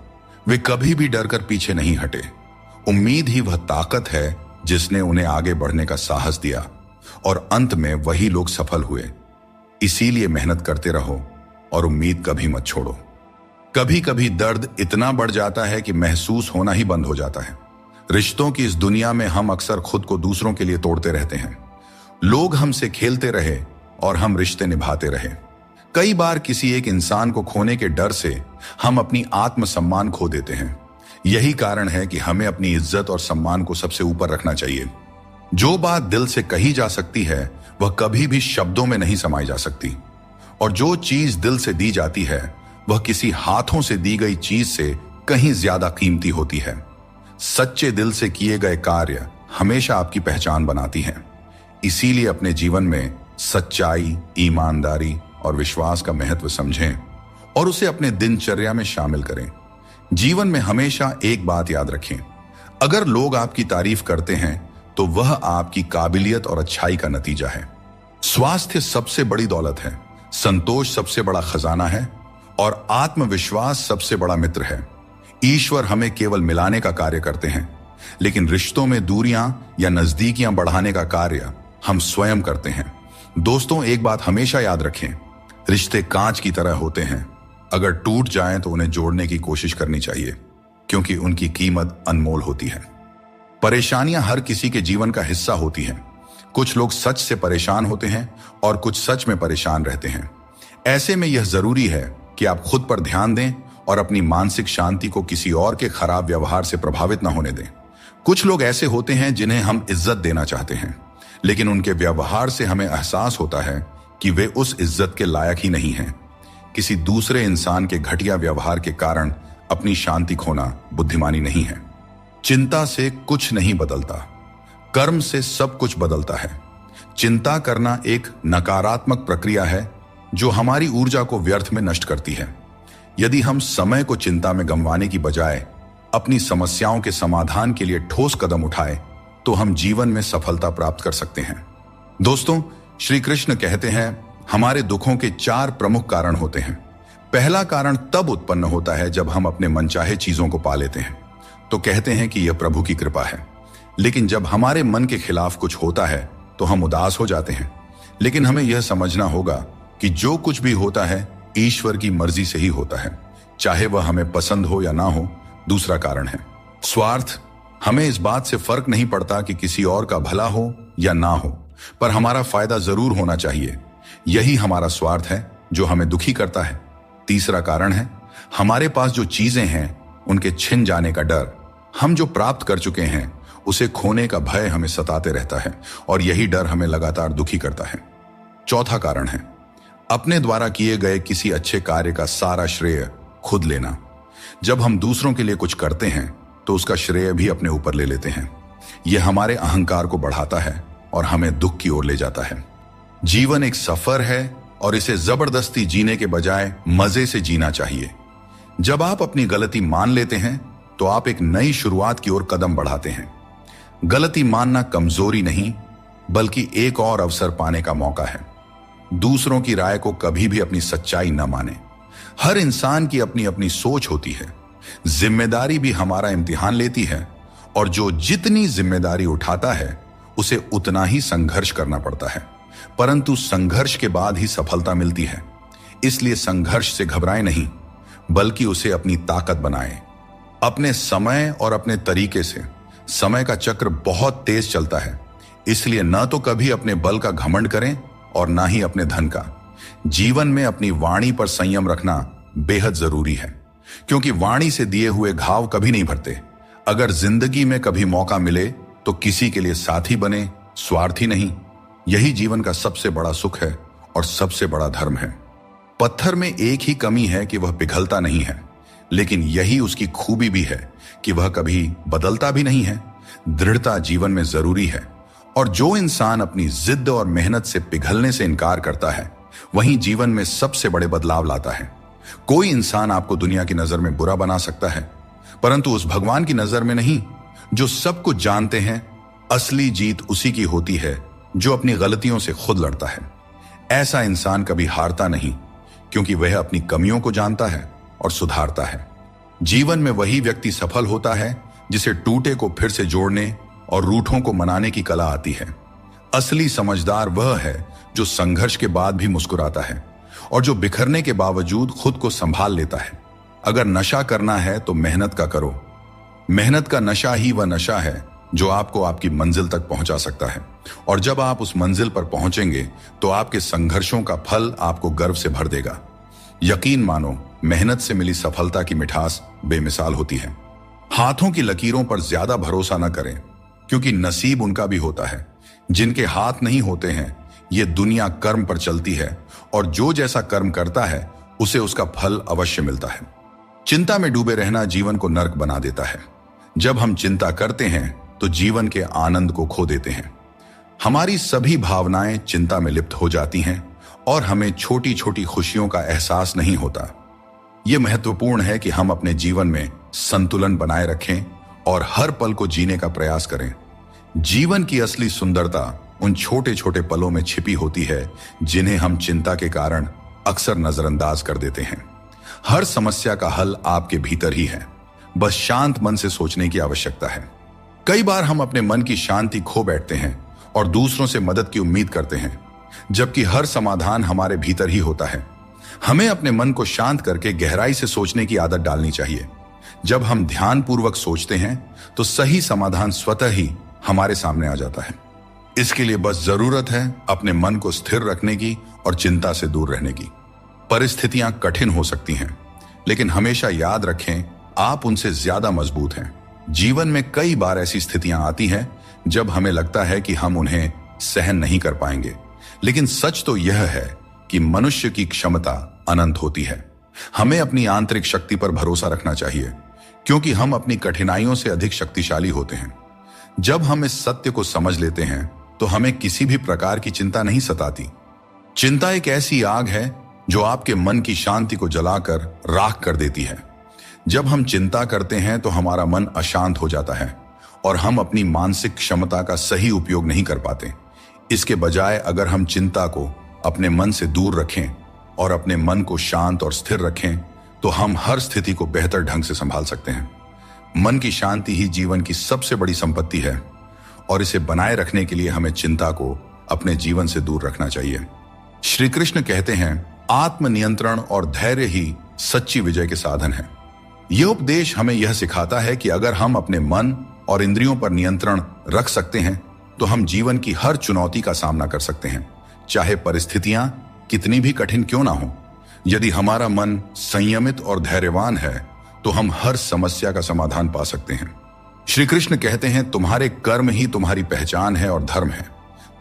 वे कभी भी डरकर पीछे नहीं हटे। उम्मीद ही वह ताकत है जिसने उन्हें आगे बढ़ने का साहस दिया, और अंत में वही लोग सफल हुए। इसीलिए मेहनत करते रहो और उम्मीद कभी मत छोड़ो। कभी कभी दर्द इतना बढ़ जाता है कि महसूस होना ही बंद हो जाता है। रिश्तों की इस दुनिया में हम अक्सर खुद को दूसरों के लिए तोड़ते रहते हैं। लोग हमसे खेलते रहे और हम रिश्ते निभाते रहे। कई बार किसी एक इंसान को खोने के डर से हम अपनी आत्मसम्मान खो देते हैं। यही कारण है कि हमें अपनी इज्जत और सम्मान को सबसे ऊपर रखना चाहिए। जो बात दिल से कही जा सकती है, वह कभी भी शब्दों में नहीं समाई जा सकती, और जो चीज दिल से दी जाती है, वह किसी हाथों से दी गई चीज से कहीं ज्यादा कीमती होती है। सच्चे दिल से किए गए कार्य हमेशा आपकी पहचान बनाती हैं। इसीलिए अपने जीवन में सच्चाई, ईमानदारी और विश्वास का महत्व समझें और उसे अपने दिनचर्या में शामिल करें। जीवन में हमेशा एक बात याद रखें, अगर लोग आपकी तारीफ करते हैं तो वह आपकी काबिलियत और अच्छाई का नतीजा है। स्वास्थ्य सबसे बड़ी दौलत है, संतोष सबसे बड़ा खजाना है और आत्मविश्वास सबसे बड़ा मित्र है। ईश्वर हमें केवल मिलाने का कार्य करते हैं, लेकिन रिश्तों में दूरियां या नजदीकियां बढ़ाने का कार्य हम स्वयं करते हैं। दोस्तों, एक बात हमेशा याद रखें, रिश्ते कांच की तरह होते हैं। अगर टूट जाएं तो उन्हें जोड़ने की कोशिश करनी चाहिए, क्योंकि उनकी कीमत अनमोल होती है। परेशानियां हर किसी के जीवन का हिस्सा होती हैं। कुछ लोग सच से परेशान होते हैं और कुछ सच में परेशान रहते हैं। ऐसे में यह जरूरी है कि आप खुद पर ध्यान दें और अपनी मानसिक शांति को किसी और के खराब व्यवहार से प्रभावित न होने दें। कुछ लोग ऐसे होते हैं जिन्हें हम इज्जत देना चाहते हैं, लेकिन उनके व्यवहार से हमें एहसास होता है कि वे उस इज्जत के लायक ही नहीं हैं। किसी दूसरे इंसान के घटिया व्यवहार के कारण अपनी शांति खोना बुद्धिमानी नहीं है। चिंता से कुछ नहीं बदलता, कर्म से सब कुछ बदलता है। चिंता करना एक नकारात्मक प्रक्रिया है जो हमारी ऊर्जा को व्यर्थ में नष्ट करती है। यदि हम समय को चिंता में गंवाने की बजाय अपनी समस्याओं के समाधान के लिए ठोस कदम उठाएं, तो हम जीवन में सफलता प्राप्त कर सकते हैं। दोस्तों, श्री कृष्ण कहते हैं, हमारे दुखों के 4 प्रमुख कारण होते हैं। पहला कारण तब उत्पन्न होता है जब हम अपने मनचाहे चीजों को पा लेते हैं, तो कहते हैं कि यह प्रभु की कृपा है। लेकिन जब हमारे मन के खिलाफ कुछ होता है तो हम उदास हो जाते हैं। लेकिन हमें यह समझना होगा कि जो कुछ भी होता है ईश्वर की मर्जी से ही होता है, चाहे वह हमें पसंद हो या ना हो। दूसरा कारण है स्वार्थ। हमें इस बात से फर्क नहीं पड़ता कि किसी और का भला हो या ना हो, पर हमारा फायदा जरूर होना चाहिए। यही हमारा स्वार्थ है जो हमें दुखी करता है। तीसरा कारण है हमारे पास जो चीजें हैं उनके छिन जाने का डर। हम जो प्राप्त कर चुके हैं उसे खोने का भय हमें सताते रहता है, और यही डर हमें लगातार दुखी करता है। चौथा कारण है अपने द्वारा किए गए किसी अच्छे कार्य का सारा श्रेय खुद लेना। जब हम दूसरों के लिए कुछ करते हैं तो उसका श्रेय भी अपने ऊपर ले लेते हैं। यह हमारे अहंकार को बढ़ाता है और हमें दुख की ओर ले जाता है। जीवन एक सफर है और इसे जबरदस्ती जीने के बजाय मजे से जीना चाहिए। जब आप अपनी गलती मान लेते हैं तो आप एक नई शुरुआत की ओर कदम बढ़ाते हैं। गलती मानना कमजोरी नहीं, बल्कि एक और अवसर पाने का मौका है। दूसरों की राय को कभी भी अपनी सच्चाई न माने। हर इंसान की अपनी अपनी सोच होती है। जिम्मेदारी भी हमारा इम्तिहान लेती है, और जो जितनी जिम्मेदारी उठाता है उसे उतना ही संघर्ष करना पड़ता है, परंतु संघर्ष के बाद ही सफलता मिलती है। इसलिए संघर्ष से घबराएं नहीं, बल्कि उसे अपनी ताकत बनाएं। अपने समय और अपने तरीके से। समय का चक्र बहुत तेज चलता है, इसलिए न तो कभी अपने बल का घमंड करें और ना ही अपने धन का। जीवन में अपनी वाणी पर संयम रखना बेहद जरूरी है, क्योंकि वाणी से दिए हुए घाव कभी नहीं भरते। अगर जिंदगी में कभी मौका मिले तो किसी के लिए साथी बने, स्वार्थी नहीं। यही जीवन का सबसे बड़ा सुख है और सबसे बड़ा धर्म है। पत्थर में एक ही कमी है कि वह पिघलता नहीं है, लेकिन यही उसकी खूबी भी है कि वह कभी बदलता भी नहीं है। दृढ़ता जीवन में जरूरी है, और जो इंसान अपनी जिद और मेहनत से पिघलने से इनकार करता है, वही जीवन में सबसे बड़े बदलाव लाता है। कोई इंसान आपको दुनिया की नजर में बुरा बना सकता है, परंतु उस भगवान की नजर में नहीं, जो सब कुछ जानते हैं। असली जीत उसी की होती है जो अपनी गलतियों से खुद लड़ता है। ऐसा इंसान कभी हारता नहीं, क्योंकि वह अपनी कमियों को जानता है और सुधारता है। जीवन में वही व्यक्ति सफल होता है जिसे टूटे को फिर से जोड़ने और रूठों को मनाने की कला आती है। असली समझदार वह है जो संघर्ष के बाद भी मुस्कुराता है और जो बिखरने के बावजूद खुद को संभाल लेता है। अगर नशा करना है तो मेहनत का करो। मेहनत का नशा ही वह नशा है जो आपको आपकी मंजिल तक पहुंचा सकता है, और जब आप उस मंजिल पर पहुंचेंगे तो आपके संघर्षों का फल आपको गर्व से भर देगा। यकीन मानो, मेहनत से मिली सफलता की मिठास बेमिसाल होती है। हाथों की लकीरों पर ज्यादा भरोसा न करें, क्योंकि नसीब उनका भी होता है। जिनके हाथ नहीं होते हैं, ये दुनिया कर्म पर चलती है, और जो जैसा कर्म करता है उसे उसका फल अवश्य मिलता है। चिंता में डूबे रहना जीवन को नर्क बना देता है। जब हम चिंता करते हैं तो जीवन के आनंद को खो देते हैं। हमारी सभी भावनाएं चिंता में लिप्त हो जाती हैं और हमें छोटी छोटी खुशियों का एहसास नहीं होता। यह महत्वपूर्ण है कि हम अपने जीवन में संतुलन बनाए रखें और हर पल को जीने का प्रयास करें। जीवन की असली सुंदरता उन छोटे छोटे पलों में छिपी होती है जिन्हें हम चिंता के कारण अक्सर नजरअंदाज कर देते हैं। हर समस्या का हल आपके भीतर ही है, बस शांत मन से सोचने की आवश्यकता है। कई बार हम अपने मन की शांति खो बैठते हैं और दूसरों से मदद की उम्मीद करते हैं, जबकि हर समाधान हमारे भीतर ही होता है। हमें अपने मन को शांत करके गहराई से सोचने की आदत डालनी चाहिए। जब हम ध्यानपूर्वक सोचते हैं तो सही समाधान स्वतः ही हमारे सामने आ जाता है। इसके लिए बस जरूरत है अपने मन को स्थिर रखने की और चिंता से दूर रहने की। परिस्थितियां कठिन हो सकती हैं, लेकिन हमेशा याद रखें, आप उनसे ज्यादा मजबूत हैं। जीवन में कई बार ऐसी स्थितियां आती हैं जब हमें लगता है कि हम उन्हें सहन नहीं कर पाएंगे, लेकिन सच तो यह है कि मनुष्य की क्षमता अनंत होती है। हमें अपनी आंतरिक शक्ति पर भरोसा रखना चाहिए, क्योंकि हम अपनी कठिनाइयों से अधिक शक्तिशाली होते हैं। जब हम इस सत्य को समझ लेते हैं तो हमें किसी भी प्रकार की चिंता नहीं सताती। चिंता एक ऐसी आग है जो आपके मन की शांति को जलाकर राख कर देती है। जब हम चिंता करते हैं तो हमारा मन अशांत हो जाता है और हम अपनी मानसिक क्षमता का सही उपयोग नहीं कर पाते। इसके बजाय अगर हम चिंता को अपने मन से दूर रखें और अपने मन को शांत और स्थिर रखें, तो हम हर स्थिति को बेहतर ढंग से संभाल सकते हैं। मन की शांति ही जीवन की सबसे बड़ी संपत्ति है, और इसे बनाए रखने के लिए हमें चिंता को अपने जीवन से दूर रखना चाहिए। श्री कृष्ण कहते हैं, आत्मनियंत्रण और धैर्य ही सच्ची विजय के साधन है। यह उपदेश हमें यह सिखाता है कि अगर हम अपने मन और इंद्रियों पर नियंत्रण रख सकते हैं तो हम जीवन की हर चुनौती का सामना कर सकते हैं, चाहे परिस्थितियां कितनी भी कठिन क्यों ना हो। यदि हमारा मन संयमित और धैर्यवान है तो हम हर समस्या का समाधान पा सकते हैं। श्री कृष्ण कहते हैं, तुम्हारे कर्म ही तुम्हारी पहचान है और धर्म है।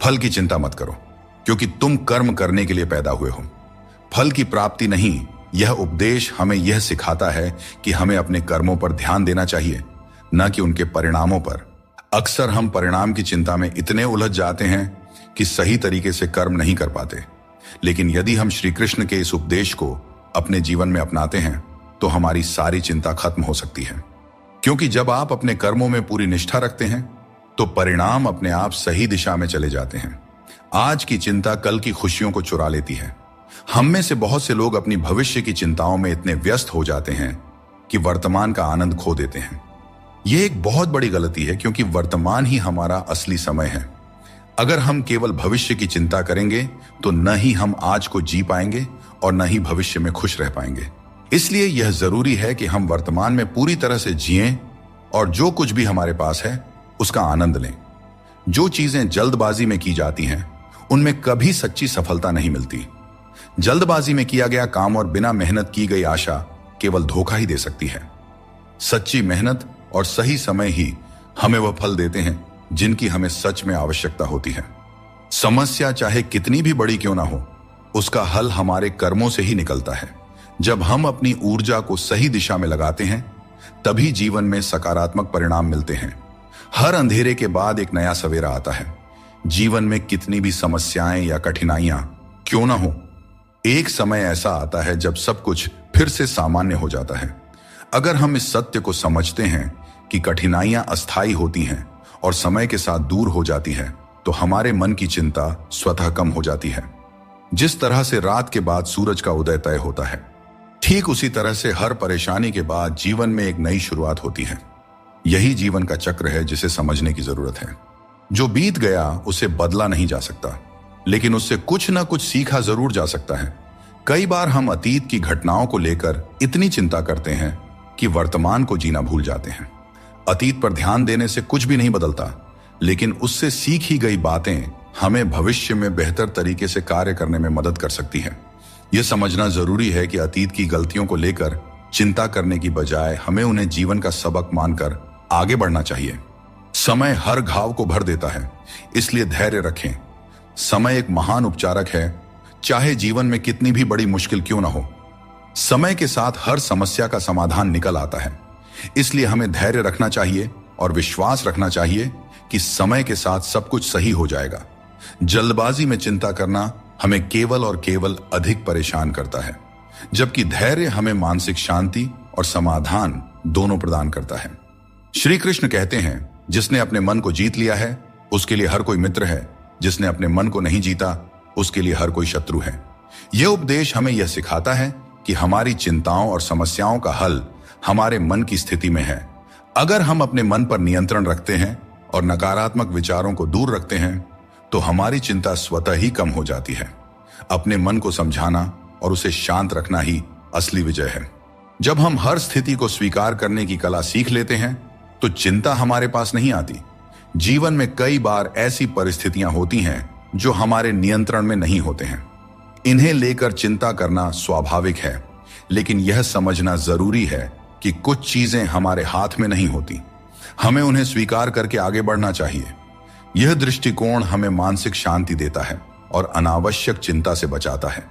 फल की चिंता मत करो, क्योंकि तुम कर्म करने के लिए पैदा हुए हो, फल की प्राप्ति नहीं। यह उपदेश हमें यह सिखाता है कि हमें अपने कर्मों पर ध्यान देना चाहिए, न कि उनके परिणामों पर। अक्सर हम परिणाम की चिंता में इतने उलझ जाते हैं कि सही तरीके से कर्म नहीं कर पाते। लेकिन यदि हम श्री कृष्ण के इस उपदेश को अपने जीवन में अपनाते हैं तो हमारी सारी चिंता खत्म हो सकती है, क्योंकि जब आप अपने कर्मों में पूरी निष्ठा रखते हैं तो परिणाम अपने आप सही दिशा में चले जाते हैं। आज की चिंता कल की खुशियों को चुरा लेती है। हम में से बहुत से लोग अपनी भविष्य की चिंताओं में इतने व्यस्त हो जाते हैं कि वर्तमान का आनंद खो देते हैं। यह एक बहुत बड़ी गलती है, क्योंकि वर्तमान ही हमारा असली समय है। अगर हम केवल भविष्य की चिंता करेंगे तो न ही हम आज को जी पाएंगे और न ही भविष्य में खुश रह पाएंगे। इसलिए यह जरूरी है कि हम वर्तमान में पूरी तरह से जिएं और जो कुछ भी हमारे पास है उसका आनंद लें। जो चीजें जल्दबाजी में की जाती हैं उनमें कभी सच्ची सफलता नहीं मिलती। जल्दबाजी में किया गया काम और बिना मेहनत की गई आशा केवल धोखा ही दे सकती है। सच्ची मेहनत और सही समय ही हमें वह फल देते हैं जिनकी हमें सच में आवश्यकता होती है। समस्या चाहे कितनी भी बड़ी क्यों ना हो, उसका हल हमारे कर्मों से ही निकलता है। जब हम अपनी ऊर्जा को सही दिशा में लगाते हैं तभी जीवन में सकारात्मक परिणाम मिलते हैं। हर अंधेरे के बाद एक नया सवेरा आता है। जीवन में कितनी भी समस्याएं या कठिनाइयां क्यों ना हो, एक समय ऐसा आता है जब सब कुछ फिर से सामान्य हो जाता है। अगर हम इस सत्य को समझते हैं कि कठिनाइयां अस्थायी होती हैं और समय के साथ दूर हो जाती है, तो हमारे मन की चिंता स्वतः कम हो जाती है। जिस तरह से रात के बाद सूरज का उदय तय होता है, ठीक उसी तरह से हर परेशानी के बाद जीवन में एक नई शुरुआत होती है। यही जीवन का चक्र है जिसे समझने की जरूरत है। जो बीत गया उसे बदला नहीं जा सकता, लेकिन उससे कुछ ना कुछ सीखा जरूर जा सकता है। कई बार हम अतीत की घटनाओं को लेकर इतनी चिंता करते हैं कि वर्तमान को जीना भूल जाते हैं। अतीत पर ध्यान देने से कुछ भी नहीं बदलता, लेकिन उससे सीखी गई बातें हमें भविष्य में बेहतर तरीके से कार्य करने में मदद कर सकती हैं। यह समझना जरूरी है कि अतीत की गलतियों को लेकर चिंता करने की बजाय हमें उन्हें जीवन का सबक मानकर आगे बढ़ना चाहिए। समय हर घाव को भर देता है, इसलिए धैर्य रखें। समय एक महान उपचारक है, चाहे जीवन में कितनी भी बड़ी मुश्किल क्यों ना हो। समय के साथ हर समस्या का समाधान निकल आता है, इसलिए हमें धैर्य रखना चाहिए और विश्वास रखना चाहिए कि समय के साथ सब कुछ सही हो जाएगा। जल्दबाजी में चिंता करना हमें केवल और केवल अधिक परेशान करता है, जबकि धैर्य हमें मानसिक शांति और समाधान दोनों प्रदान करता है। श्री कृष्ण कहते हैं, जिसने अपने मन को जीत लिया है उसके लिए हर कोई मित्र है, जिसने अपने मन को नहीं जीता उसके लिए हर कोई शत्रु है। यह उपदेश हमें यह सिखाता है कि हमारी चिंताओं और समस्याओं का हल हमारे मन की स्थिति में है। अगर हम अपने मन पर नियंत्रण रखते हैं और नकारात्मक विचारों को दूर रखते हैं तो हमारी चिंता स्वतः ही कम हो जाती है। अपने मन को समझाना और उसे शांत रखना ही असली विजय है। जब हम हर स्थिति को स्वीकार करने की कला सीख लेते हैं तो चिंता हमारे पास नहीं आती। जीवन में कई बार ऐसी परिस्थितियां होती हैं जो हमारे नियंत्रण में नहीं होते हैं। इन्हें लेकर चिंता करना स्वाभाविक है, लेकिन यह समझना जरूरी है कि कुछ चीजें हमारे हाथ में नहीं होती। हमें उन्हें स्वीकार करके आगे बढ़ना चाहिए। यह दृष्टिकोण हमें मानसिक शांति देता है और अनावश्यक चिंता से बचाता है।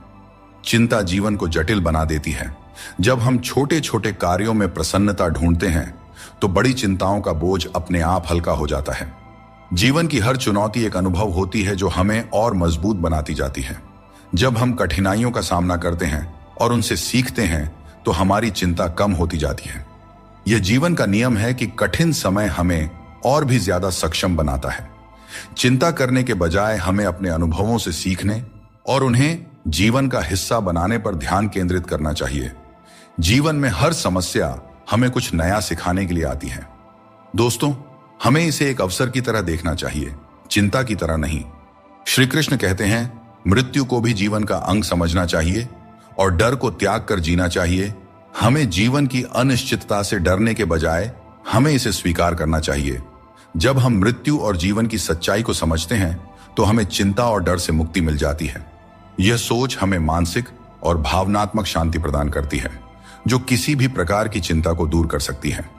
चिंता जीवन को जटिल बना देती है। जब हम छोटे छोटे कार्यों में प्रसन्नता ढूंढते हैं तो बड़ी चिंताओं का बोझ अपने आप हल्का हो जाता है। जीवन की हर चुनौती एक अनुभव होती है जो हमें और मजबूत बनाती जाती है। जब हम कठिनाइयों का सामना करते हैं और उनसे सीखते हैं तो हमारी चिंता कम होती जाती है। यह जीवन का नियम है कि कठिन समय हमें और भी ज्यादा सक्षम बनाता है। चिंता करने के बजाय हमें अपने अनुभवों से सीखने और उन्हें जीवन का हिस्सा बनाने पर ध्यान केंद्रित करना चाहिए। जीवन में हर समस्या हमें कुछ नया सिखाने के लिए आती है। दोस्तों, हमें इसे एक अवसर की तरह देखना चाहिए, चिंता की तरह नहीं। श्री कृष्ण कहते हैं, मृत्यु को भी जीवन का अंग समझना चाहिए और डर को त्याग कर जीना चाहिए। हमें जीवन की अनिश्चितता से डरने के बजाय हमें इसे स्वीकार करना चाहिए। जब हम मृत्यु और जीवन की सच्चाई को समझते हैं तो हमें चिंता और डर से मुक्ति मिल जाती है। यह सोच हमें मानसिक और भावनात्मक शांति प्रदान करती है, जो किसी भी प्रकार की चिंता को दूर कर सकती है।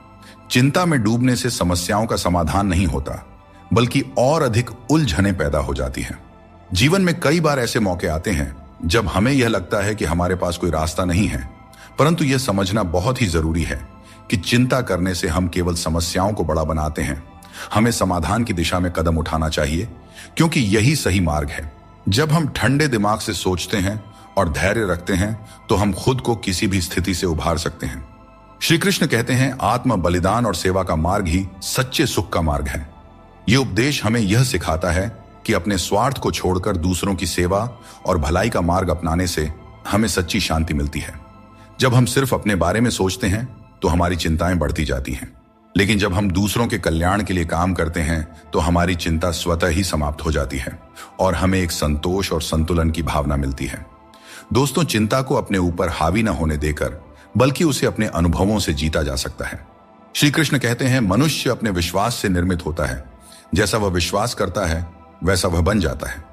चिंता में डूबने से समस्याओं का समाधान नहीं होता, बल्कि और अधिक उलझनें पैदा हो जाती हैं। जीवन में कई बार ऐसे मौके आते हैं जब हमें यह लगता है कि हमारे पास कोई रास्ता नहीं है, परंतु यह समझना बहुत ही जरूरी है कि चिंता करने से हम केवल समस्याओं को बड़ा बनाते हैं। हमें समाधान की दिशा में कदम उठाना चाहिए, क्योंकि यही सही मार्ग है। जब हम ठंडे दिमाग से सोचते हैं और धैर्य रखते हैं तो हम खुद को किसी भी स्थिति से उभार सकते हैं। श्री कृष्ण कहते हैं, आत्म बलिदान और सेवा का मार्ग ही सच्चे सुख का मार्ग है। यह उपदेश हमें यह सिखाता है कि अपने स्वार्थ को छोड़कर दूसरों की सेवा और भलाई का मार्ग अपनाने से हमें सच्ची शांति मिलती है। जब हम सिर्फ अपने बारे में सोचते हैं तो हमारी चिंताएं बढ़ती जाती हैं। लेकिन जब हम दूसरों के कल्याण के लिए काम करते हैं तो हमारी चिंता स्वतः ही समाप्त हो जाती है और हमें एक संतोष और संतुलन की भावना मिलती है। दोस्तों, चिंता को अपने ऊपर हावी न होने देकर बल्कि उसे अपने अनुभवों से जीता जा सकता है। श्री कृष्ण कहते हैं, मनुष्य अपने विश्वास से निर्मित होता है। जैसा वह विश्वास करता है वैसा वह बन जाता है।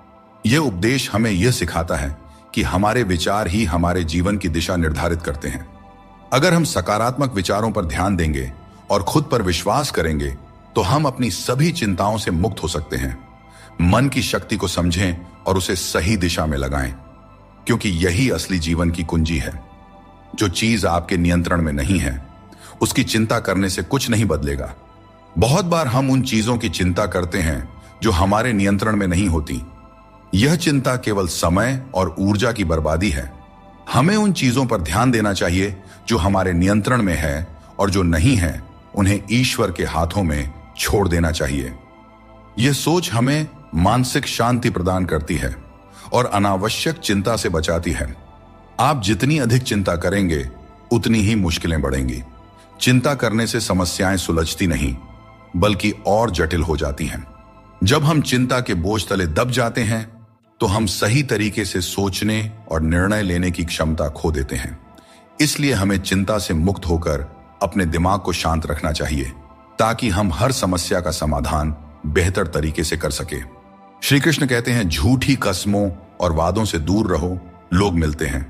यह उपदेश हमें यह सिखाता है कि हमारे विचार ही हमारे जीवन की दिशा निर्धारित करते हैं। अगर हम सकारात्मक विचारों पर ध्यान देंगे और खुद पर विश्वास करेंगे तो हम अपनी सभी चिंताओं से मुक्त हो सकते हैं। मन की शक्ति को समझें और उसे सही दिशा में लगाएं, क्योंकि यही असली जीवन की कुंजी है। जो चीज आपके नियंत्रण में नहीं है उसकी चिंता करने से कुछ नहीं बदलेगा। बहुत बार हम उन चीजों की चिंता करते हैं जो हमारे नियंत्रण में नहीं होती। यह चिंता केवल समय और ऊर्जा की बर्बादी है। हमें उन चीजों पर ध्यान देना चाहिए जो हमारे नियंत्रण में है, और जो नहीं है उन्हें ईश्वर के हाथों में छोड़ देना चाहिए। यह सोच हमें मानसिक शांति प्रदान करती है और अनावश्यक चिंता से बचाती है। आप जितनी अधिक चिंता करेंगे उतनी ही मुश्किलें बढ़ेंगी। चिंता करने से समस्याएं सुलझती नहीं बल्कि और जटिल हो जाती हैं। जब हम चिंता के बोझ तले दब जाते हैं तो हम सही तरीके से सोचने और निर्णय लेने की क्षमता खो देते हैं। इसलिए हमें चिंता से मुक्त होकर अपने दिमाग को शांत रखना चाहिए ताकि हम हर समस्या का समाधान बेहतर तरीके से कर सके। श्री कृष्ण कहते हैं, झूठी कस्मों और वादों से दूर रहो। लोग मिलते हैं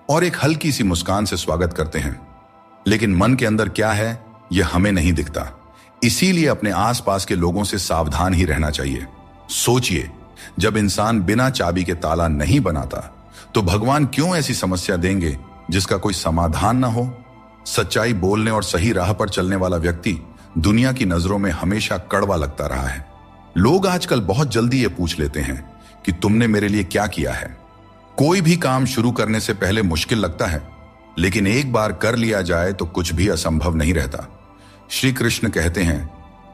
और एक हल्की सी मुस्कान से स्वागत करते हैं, लेकिन मन के अंदर क्या है यह हमें नहीं दिखता। इसीलिए अपने आसपास के लोगों से सावधान ही रहना चाहिए। सोचिए, जब इंसान बिना चाबी के ताला नहीं बनाता तो भगवान क्यों ऐसी समस्या देंगे जिसका कोई समाधान ना हो। सच्चाई बोलने और सही राह पर चलने वाला व्यक्ति दुनिया की नजरों में हमेशा कड़वा लगता रहा है। लोग आजकल बहुत जल्दी ये पूछ लेते हैं कि तुमने मेरे लिए क्या किया है। कोई भी काम शुरू करने से पहले मुश्किल लगता है, लेकिन एक बार कर लिया जाए तो कुछ भी असंभव नहीं रहता। श्री कृष्ण कहते हैं,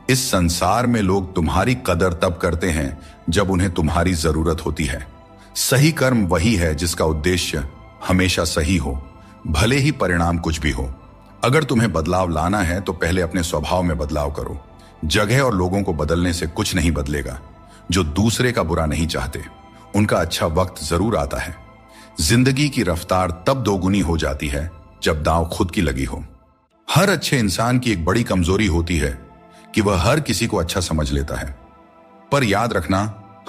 इस संसार में लोग तुम्हारी कदर तब करते हैं जब उन्हें तुम्हारी जरूरत होती है। सही कर्म वही है जिसका उद्देश्य हमेशा सही हो, भले ही परिणाम कुछ भी हो। अगर तुम्हें बदलाव लाना है तो पहले अपने स्वभाव में बदलाव करो। जगह और लोगों को बदलने से कुछ नहीं बदलेगा। जो दूसरे का बुरा नहीं चाहते उनका अच्छा वक्त जरूर आता है। जिंदगी की रफ्तार तब दोगुनी हो जाती है जब दांव खुद की लगी हो। हर अच्छे इंसान की एक बड़ी कमजोरी होती है कि वह हर किसी को अच्छा समझ लेता है। पर याद रखना,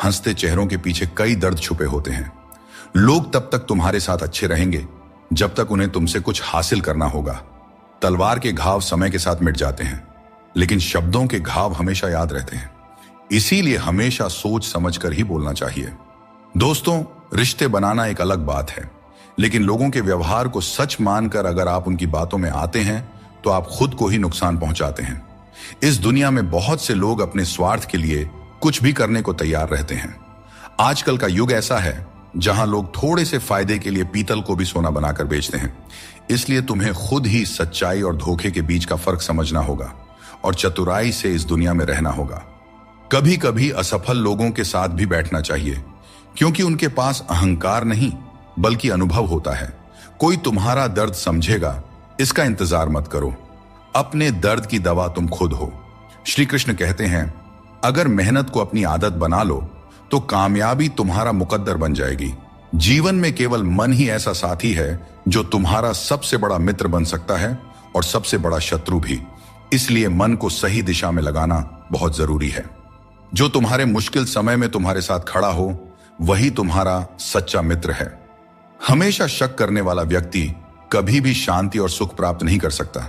हंसते चेहरों के पीछे कई दर्द छुपे होते हैं। लोग तब तक तुम्हारे साथ अच्छे रहेंगे जब तक उन्हें तुमसे कुछ हासिल करना होगा। तलवार के घाव समय के साथ मिट जाते हैं, लेकिन शब्दों के घाव हमेशा याद रहते हैं। इसीलिए हमेशा सोच समझकर ही बोलना चाहिए। दोस्तों, रिश्ते बनाना एक अलग बात है, लेकिन लोगों के व्यवहार को सच मानकर अगर आप उनकी बातों में आते हैं तो आप खुद को ही नुकसान पहुंचाते हैं। इस दुनिया में बहुत से लोग अपने स्वार्थ के लिए कुछ भी करने को तैयार रहते हैं। आजकल का युग ऐसा है जहां लोग थोड़े से फायदे के लिए पीतल को भी सोना बनाकर बेचते हैं। इसलिए तुम्हें खुद ही सच्चाई और धोखे के बीच का फर्क समझना होगा और चतुराई से इस दुनिया में रहना होगा। कभी कभी असफल लोगों के साथ भी बैठना चाहिए, क्योंकि उनके पास अहंकार नहीं बल्कि अनुभव होता है। कोई तुम्हारा दर्द समझेगा, इसका इंतजार मत करो। अपने दर्द की दवा तुम खुद हो। श्री कृष्ण कहते हैं, अगर मेहनत को अपनी आदत बना लो तो कामयाबी तुम्हारा मुकद्दर बन जाएगी। जीवन में केवल मन ही ऐसा साथी है जो तुम्हारा सबसे बड़ा मित्र बन सकता है और सबसे बड़ा शत्रु भी। इसलिए मन को सही दिशा में लगाना बहुत जरूरी है। जो तुम्हारे मुश्किल समय में तुम्हारे साथ खड़ा हो वही तुम्हारा सच्चा मित्र है। हमेशा शक करने वाला व्यक्ति कभी भी शांति और सुख प्राप्त नहीं कर सकता,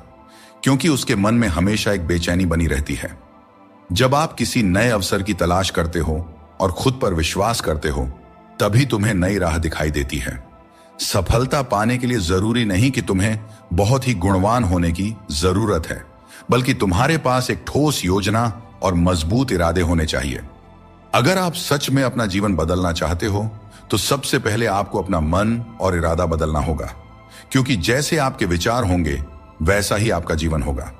क्योंकि उसके मन में हमेशा एक बेचैनी बनी रहती है। जब आप किसी नए अवसर की तलाश करते हो और खुद पर विश्वास करते हो, तभी तुम्हें नई राह दिखाई देती है। सफलता पाने के लिए जरूरी नहीं कि तुम्हें बहुत ही गुणवान होने की जरूरत है, बल्कि तुम्हारे पास एक ठोस योजना और मजबूत इरादे होने चाहिए। अगर आप सच में अपना जीवन बदलना चाहते हो तो सबसे पहले आपको अपना मन और इरादा बदलना होगा, क्योंकि जैसे आपके विचार होंगे वैसा ही आपका जीवन होगा।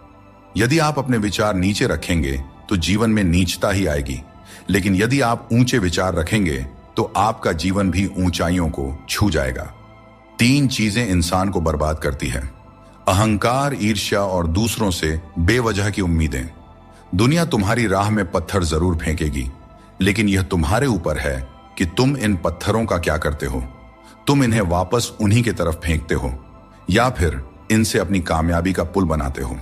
यदि आप अपने विचार नीचे रखेंगे तो जीवन में नीचता ही आएगी, लेकिन यदि आप ऊंचे विचार रखेंगे तो आपका जीवन भी ऊंचाइयों को छू जाएगा। 3 चीजें इंसान को बर्बाद करती है: अहंकार, ईर्ष्या और दूसरों से बेवजह की उम्मीदें। दुनिया तुम्हारी राह में पत्थर जरूर फेंकेगी, लेकिन यह तुम्हारे ऊपर है कि तुम इन पत्थरों का क्या करते हो। तुम इन्हें वापस उन्हीं की तरफ फेंकते हो या फिर इनसे अपनी कामयाबी का पुल बनाते हो।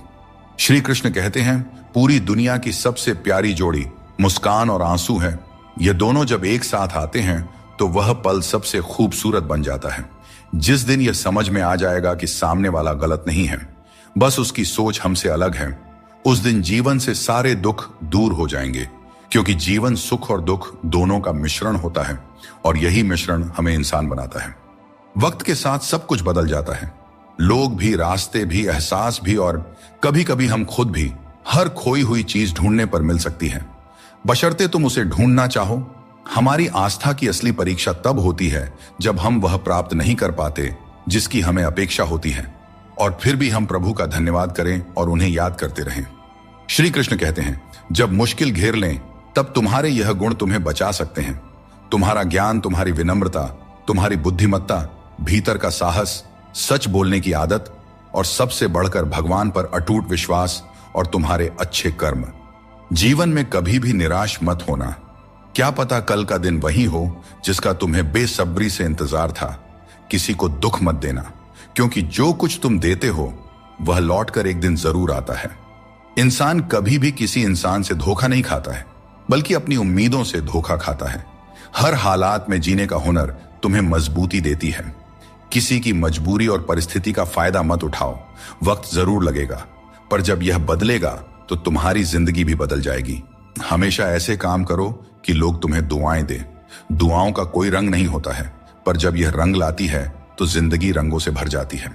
श्री कृष्ण कहते हैं, पूरी दुनिया की सबसे प्यारी जोड़ी मुस्कान और आंसू है। ये दोनों जब एक साथ आते हैं तो वह पल सबसे खूबसूरत बन जाता है। जिस दिन यह समझ में आ जाएगा कि सामने वाला गलत नहीं है, बस उसकी सोच हमसे अलग है, उस दिन जीवन से सारे दुख दूर हो जाएंगे। क्योंकि जीवन सुख और दुख दोनों का मिश्रण होता है और यही मिश्रण हमें इंसान बनाता है। वक्त के साथ सब कुछ बदल जाता है, लोग भी, रास्ते भी, एहसास भी और कभी कभी हम खुद भी। हर खोई हुई चीज ढूंढने पर मिल सकती है, बशर्ते तुम उसे ढूंढना चाहो। हमारी आस्था की असली परीक्षा तब होती है जब हम वह प्राप्त नहीं कर पाते जिसकी हमें अपेक्षा होती है, और फिर भी हम प्रभु का धन्यवाद करें और उन्हें याद करते रहें। श्री कृष्ण कहते हैं, जब मुश्किल घेर लें तब तुम्हारे यह गुण तुम्हें बचा सकते हैं। तुम्हारा ज्ञान, तुम्हारी विनम्रता, तुम्हारी बुद्धिमत्ता, भीतर का साहस, सच बोलने की आदत और सबसे बढ़कर भगवान पर अटूट विश्वास और तुम्हारे अच्छे कर्म। जीवन में कभी भी निराश मत होना। क्या पता कल का दिन वही हो जिसका तुम्हें बेसब्री से इंतजार था। किसी को दुख मत देना, क्योंकि जो कुछ तुम देते हो वह लौटकर एक दिन जरूर आता है। इंसान कभी भी किसी इंसान से धोखा नहीं खाता है, बल्कि अपनी उम्मीदों से धोखा खाता है। हर हालात में जीने का हुनर तुम्हें मजबूती देती है। किसी की मजबूरी और परिस्थिति का फायदा मत उठाओ। वक्त जरूर लगेगा, पर जब यह बदलेगा तो तुम्हारी जिंदगी भी बदल जाएगी। हमेशा ऐसे काम करो कि लोग तुम्हें दुआएं दें। दुआओं का कोई रंग नहीं होता है, पर जब यह रंग लाती है तो जिंदगी रंगों से भर जाती है।